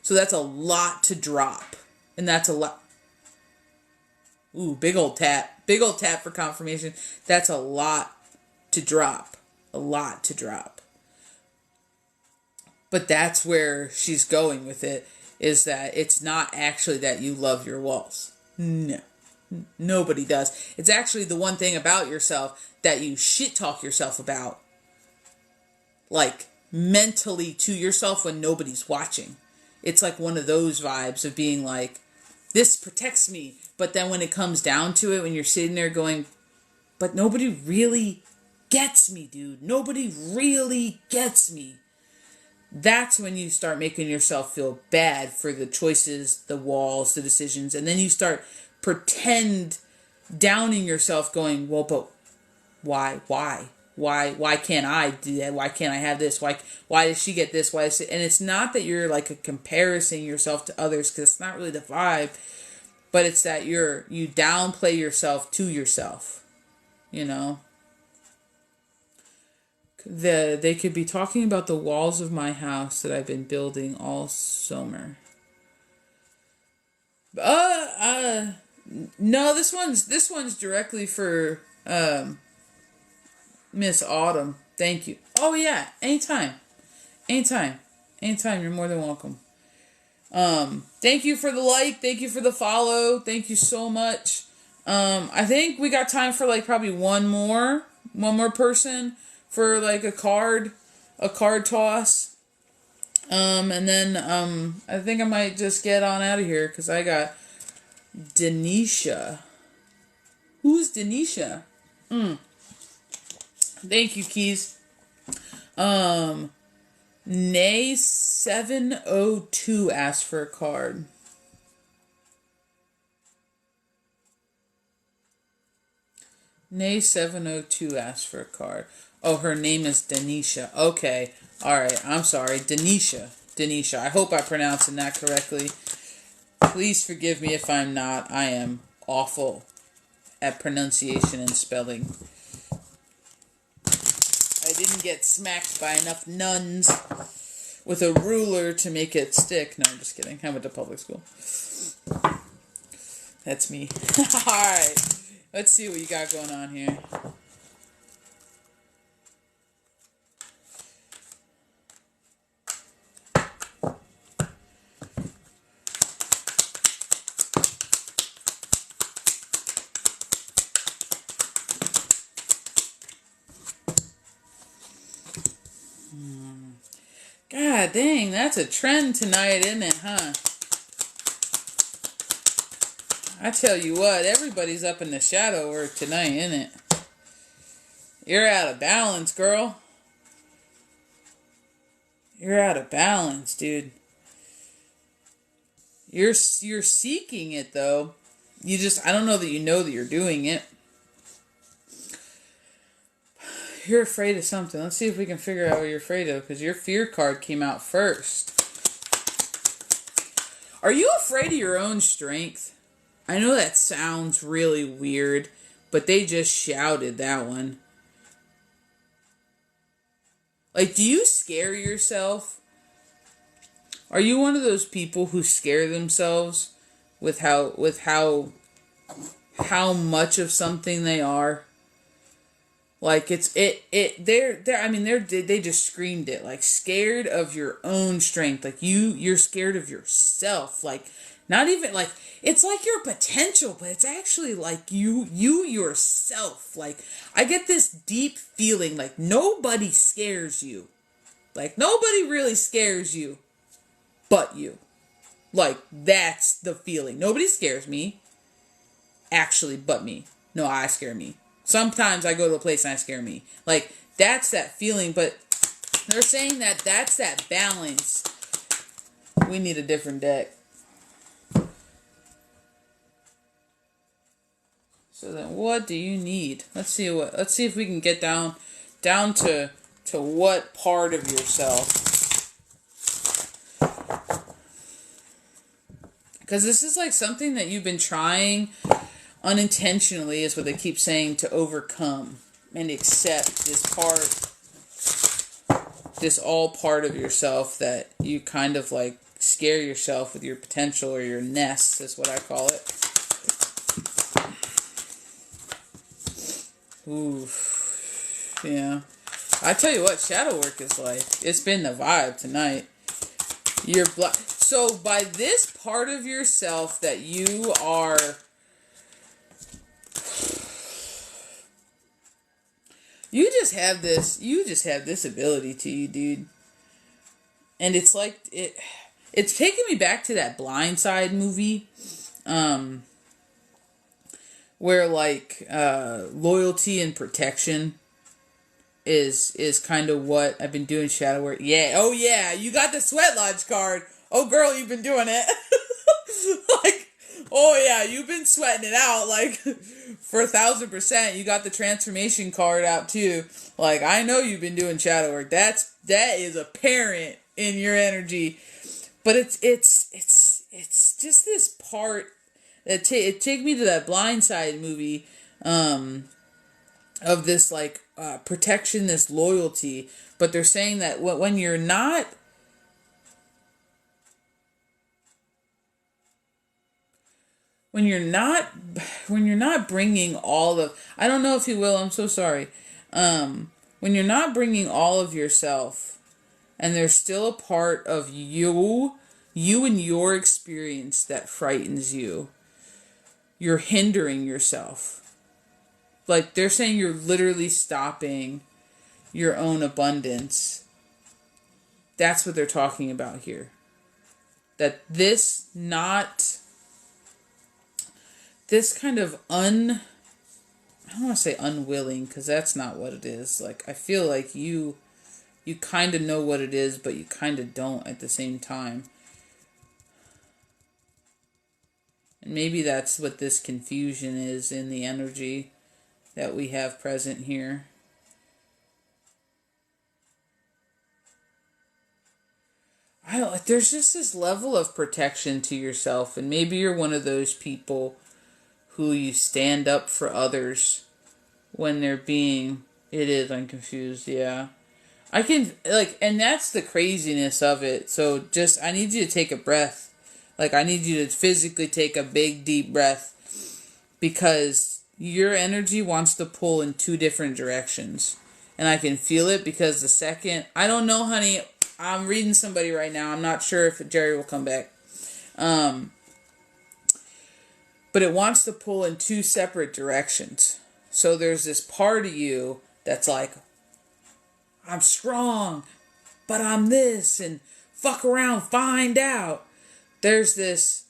Speaker 1: So that's a lot to drop. And that's a lot. Ooh, big old tap. Big old tap for confirmation. That's a lot to drop. A lot to drop. But that's where she's going with it. Is that it's not actually that you love your walls. No. Nobody does. It's actually the one thing about yourself that you shit talk yourself about. Like, mentally to yourself when nobody's watching. It's like one of those vibes of being like, this protects me. But then when it comes down to it, when you're sitting there going, but nobody really gets me, dude. Nobody really gets me. That's when you start making yourself feel bad for the choices, the walls, the decisions. And then you start downing yourself going, well, but why? Why can't I do that? Why can't I have this? Why does she get this? And it's not that you're like comparing yourself to others, because it's not really the vibe, but it's that you downplay yourself to yourself, you know? They could be talking about the walls of my house that I've been building all summer. No, this one's directly for Miss Autumn. Thank you. Oh yeah, anytime. You're more than welcome. Thank you for the like. Thank you for the follow. Thank you so much. I think we got time for like probably one more person for like a card toss. And then I think I might just get on out of here because I got Denisha. Who's Denisha? Thank you, Keys. Nay 702 asked for a card. Nay 702 asked for a card. Oh, her name is Denisha. Okay. Alright, I'm sorry. Denisha. I hope I'm pronouncing that correctly. Please forgive me if I'm not. I am awful at pronunciation and spelling. I didn't get smacked by enough nuns with a ruler to make it stick. No, I'm just kidding. I went to public school. That's me. Alright. Let's see what you got going on here. God dang, that's a trend tonight, isn't it, huh? I tell you what, everybody's up in the shadow work tonight, isn't it? You're out of balance, girl. You're out of balance, dude. You're seeking it, though. I don't know that you know that you're doing it. You're afraid of something. Let's see if we can figure out what you're afraid of, because your fear card came out first. Are you afraid of your own strength? I know that sounds really weird, but they just shouted that one. Like, do you scare yourself? Are you one of those people who scare themselves with how much of something they are? Like they just screamed it, like scared of your own strength. Like you're scared of yourself. Like not even like it's like your potential, but it's actually like you yourself. Like I get this deep feeling like nobody scares you. Like nobody really scares you but you. Like that's the feeling. Nobody scares me actually but me. No, I scare me. Sometimes I go to a place and I scare me. Like, that's that feeling, but they're saying that that's that balance. We need a different deck. So then what do you need? Let's see if we can get down to what part of yourself. Because this is like something that you've been trying unintentionally, is what they keep saying, to overcome and accept this all part of yourself that you kind of like scare yourself with your potential, or your nest is what I call it. Ooh, yeah. I tell you what, shadow work is like. It's been the vibe tonight. So by this part of yourself that you are, you just have this ability to you, dude. And it's like it's taking me back to that Blind Side movie, where like loyalty and protection is kind of what I've been doing shadow work. Yeah, oh yeah, you got the Sweat Lodge card. Oh girl, you've been doing it. Like, oh yeah, you've been sweating it out, like, for 1,000%. You got the transformation card out too. Like, I know you've been doing shadow work. That is apparent in your energy. But it's just this part that it take me to that Blind Side movie, of this like protection, this loyalty. But they're saying that when you're not when you're not bringing all of, I don't know if you will, I'm so sorry. When you're not bringing all of yourself, and there's still a part of you and your experience that frightens you, you're hindering yourself. Like, they're saying you're literally stopping your own abundance. That's what they're talking about here. That this kind of I don't want to say unwilling, because that's not what it is. Like, I feel like you kind of know what it is, but you kind of don't at the same time. And maybe that's what this confusion is in the energy that we have present here. I don't, there's just this level of protection to yourself, and maybe you're one of those people who you stand up for others when they're being, it is, I'm confused, yeah. I can, like, and that's the craziness of it. So just, I need you to take a breath. Like, I need you to physically take a big, deep breath, because your energy wants to pull in two different directions. And I can feel it, because the second, I don't know, honey, I'm reading somebody right now. I'm not sure if Jerry will come back. But it wants to pull in two separate directions. So there's this part of you that's like, I'm strong, but I'm this, and fuck around, find out. There's this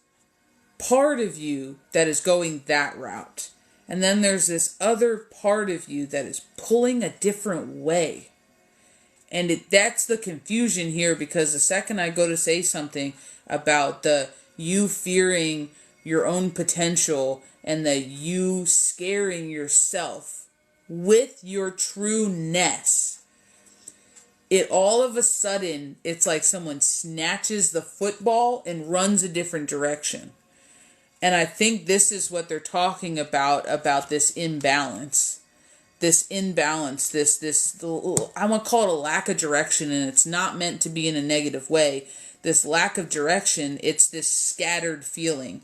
Speaker 1: part of you that is going that route. And then there's this other part of you that is pulling a different way. And that's the confusion here, because the second I go to say something about the you fearing your own potential and the you scaring yourself with your trueness, it all of a sudden, it's like someone snatches the football and runs a different direction. And I think this is what they're talking about this imbalance. This imbalance, this I want to call it a lack of direction, and it's not meant to be in a negative way. This lack of direction, it's this scattered feeling.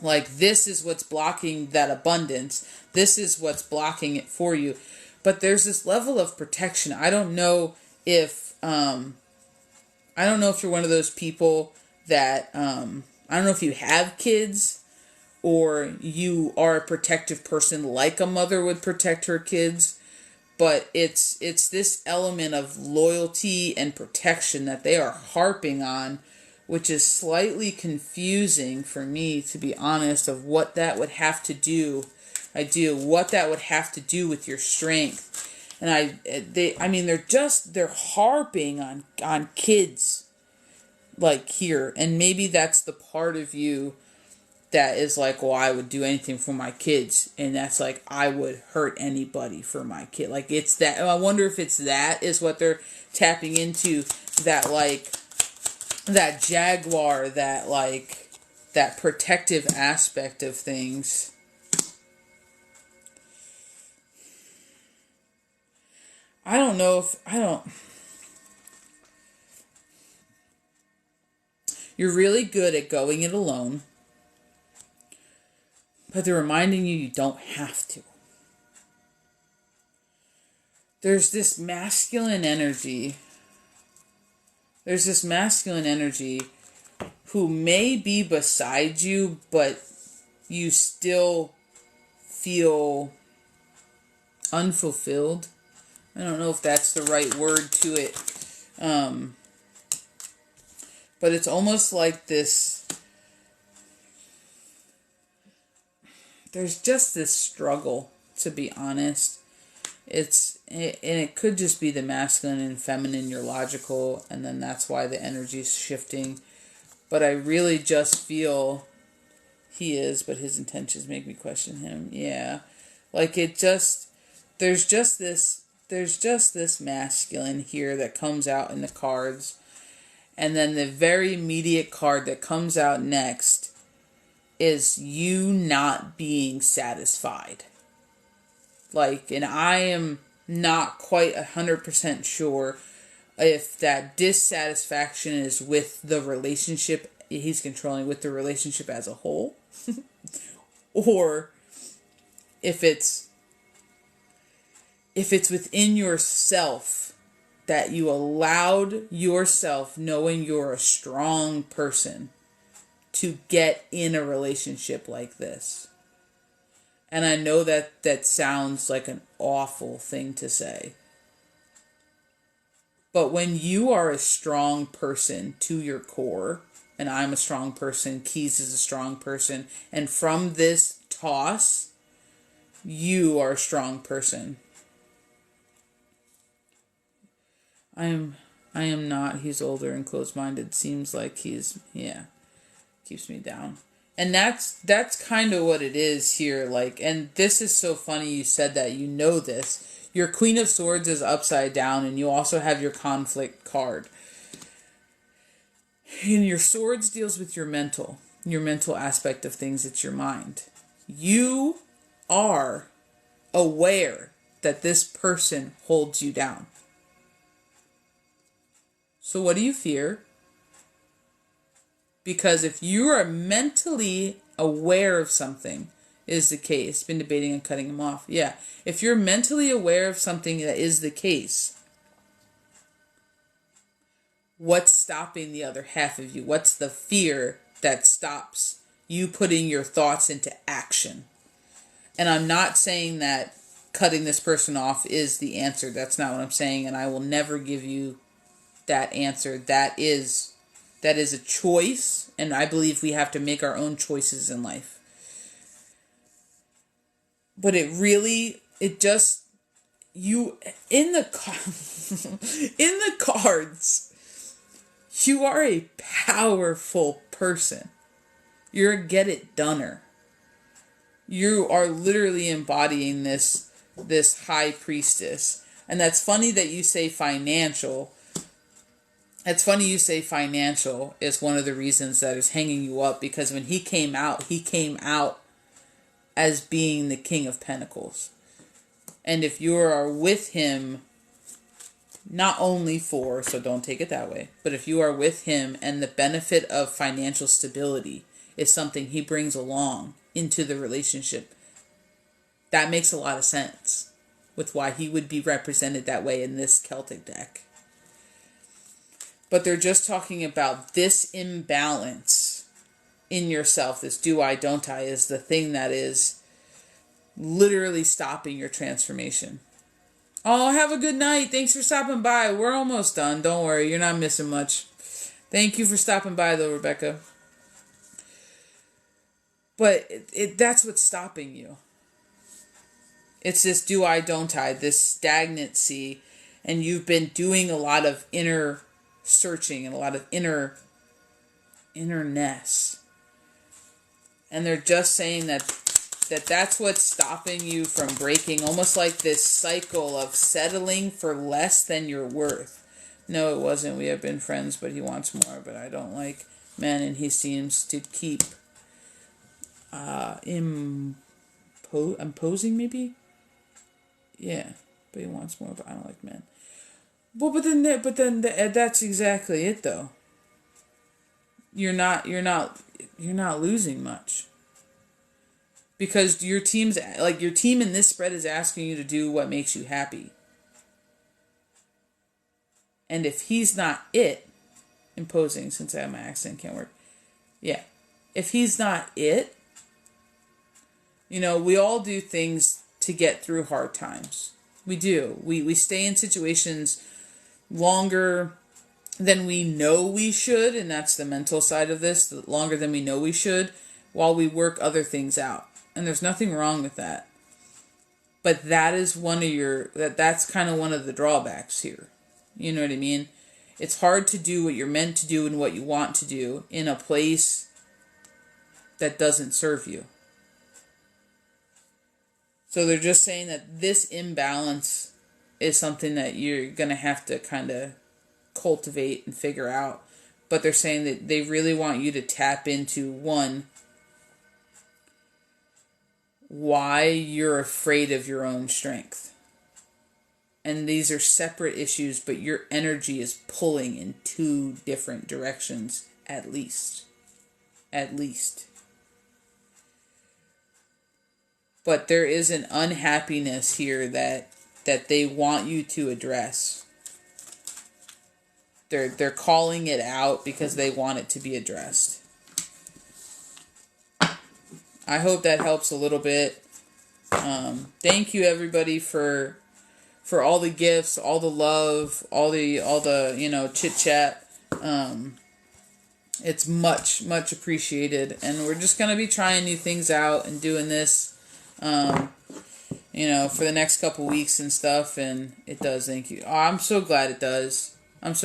Speaker 1: Like, this is what's blocking that abundance. This is what's blocking it for you. But there's this level of protection. I don't know if you're one of those people that I don't know if you have kids, or you are a protective person like a mother would protect her kids, but it's this element of loyalty and protection that they are harping on, which is slightly confusing for me, to be honest, of what that would have to do. What that would have to do with your strength. And they're harping on kids, like, here. And maybe that's the part of you that is like, well, I would do anything for my kids. And that's like, I would hurt anybody for my kid. Like, it's that. I wonder if it's that is what they're tapping into. That, like, that jaguar, that, like, that protective aspect of things. You're really good at going it alone, but they're reminding you don't have to. There's this masculine energy. Who may be beside you, but you still feel unfulfilled. I don't know if that's the right word to it. But it's almost like this. There's just this struggle, to be honest. And it could just be the masculine and feminine, you're logical, and then that's why the energy's shifting. But I really just feel he is, but his intentions make me question him. Yeah. Like, there's just this masculine here that comes out in the cards. And then the very immediate card that comes out next is you not being satisfied. Like, and I am not quite 100% sure if that dissatisfaction is with the relationship he's controlling, with the relationship as a whole, or if it's within yourself, that you allowed yourself, knowing you're a strong person, to get in a relationship like this. And I know that sounds like an awful thing to say. But when you are a strong person to your core, and I'm a strong person, Keys is a strong person, and from this toss, you are a strong person. I am not. He's older and closed-minded. Seems like keeps me down. And that's kind of what it is here. Like, and this is so funny you said that. You know this. Your Queen of Swords is upside down, and you also have your conflict card. And your swords deals with your mental aspect of things. It's your mind. You are aware that this person holds you down. So what do you fear? Because if you are mentally aware of something, is the case. Been debating on cutting him off. Yeah. If you're mentally aware of something that is the case, what's stopping the other half of you? What's the fear that stops you putting your thoughts into action? And I'm not saying that cutting this person off is the answer. That's not what I'm saying. And I will never give you that answer. That is a choice. And I believe we have to make our own choices in life. But in the cards, you are a powerful person. You're a get it doner. You are literally embodying this high priestess. And that's funny that you say financial. It's funny you say financial is one of the reasons that is hanging you up, because when he came out as being the King of Pentacles. And if you are with him, not only so don't take it that way, but if you are with him and the benefit of financial stability is something he brings along into the relationship, that makes a lot of sense with why he would be represented that way in this Celtic deck. But they're just talking about this imbalance in yourself, this do I, don't I, is the thing that is literally stopping your transformation. Oh, have a good night. Thanks for stopping by. We're almost done. Don't worry. You're not missing much. Thank you for stopping by, though, Rebecca. But that's what's stopping you. It's this do I, don't I, this stagnancy. And you've been doing a lot of inner searching and a lot of innerness. And they're just saying that's what's stopping you from breaking almost like this cycle of settling for less than you're worth. No, it wasn't. We have been friends, but he wants more. But I don't like men, and he seems to keep imposing, maybe? Yeah, but he wants more, but I don't like men. Well, but then that's exactly it, though. You're not losing much. Because your team in this spread is asking you to do what makes you happy. And if he's not imposing, since I have my accent can't work. Yeah. If he's not we all do things to get through hard times. We do. We stay in situations longer than we know we should, and that's the mental side of this, longer than we know we should, while we work other things out. And there's nothing wrong with that. But that is that's kind of one of the drawbacks here. You know what I mean? It's hard to do what you're meant to do and what you want to do in a place that doesn't serve you. So they're just saying that this imbalance is something that you're going to have to kind of cultivate and figure out. But they're saying that they really want you to tap into, one, why you're afraid of your own strength. And these are separate issues, but your energy is pulling in two different directions, at least. At least. But there is an unhappiness here that they want you to address. They're calling it out because they want it to be addressed. I hope that helps a little bit. Thank you everybody for all the gifts, all the love, all the chit chat. It's much appreciated, and we're just gonna be trying new things out and doing this, for the next couple weeks and stuff. And it does. Thank you. Oh, I'm so glad it does. We have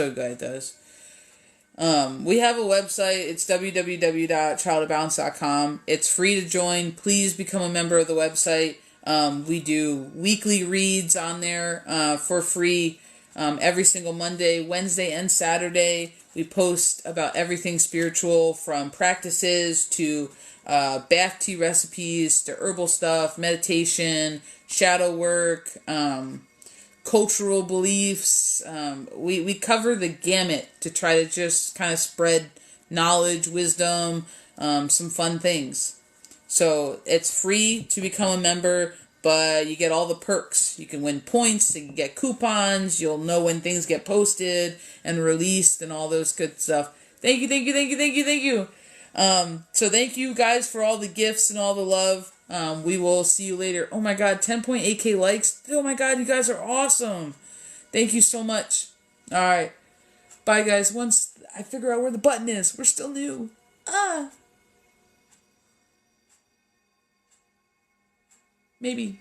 Speaker 1: a website. It's www.ChildOfBalance.com. It's free to join. Please become a member of the website. We do weekly reads on there for free. Every single Monday, Wednesday, and Saturday, we post about everything spiritual, from practices to bath tea recipes to herbal stuff, meditation, shadow work, cultural beliefs. We cover the gamut to try to just kind of spread knowledge, wisdom, some fun things. So it's free to become a member, but you get all the perks. You can win points, you can get coupons, you'll know when things get posted and released and all those good stuff. Thank you, thank you, thank you, thank you, thank you. So thank you guys for all the gifts and all the love. We will see you later. Oh my god, 10.8k likes. Oh my god, you guys are awesome. Thank you so much. Alright. Bye guys. Once I figure out where the button is. We're still new. Maybe.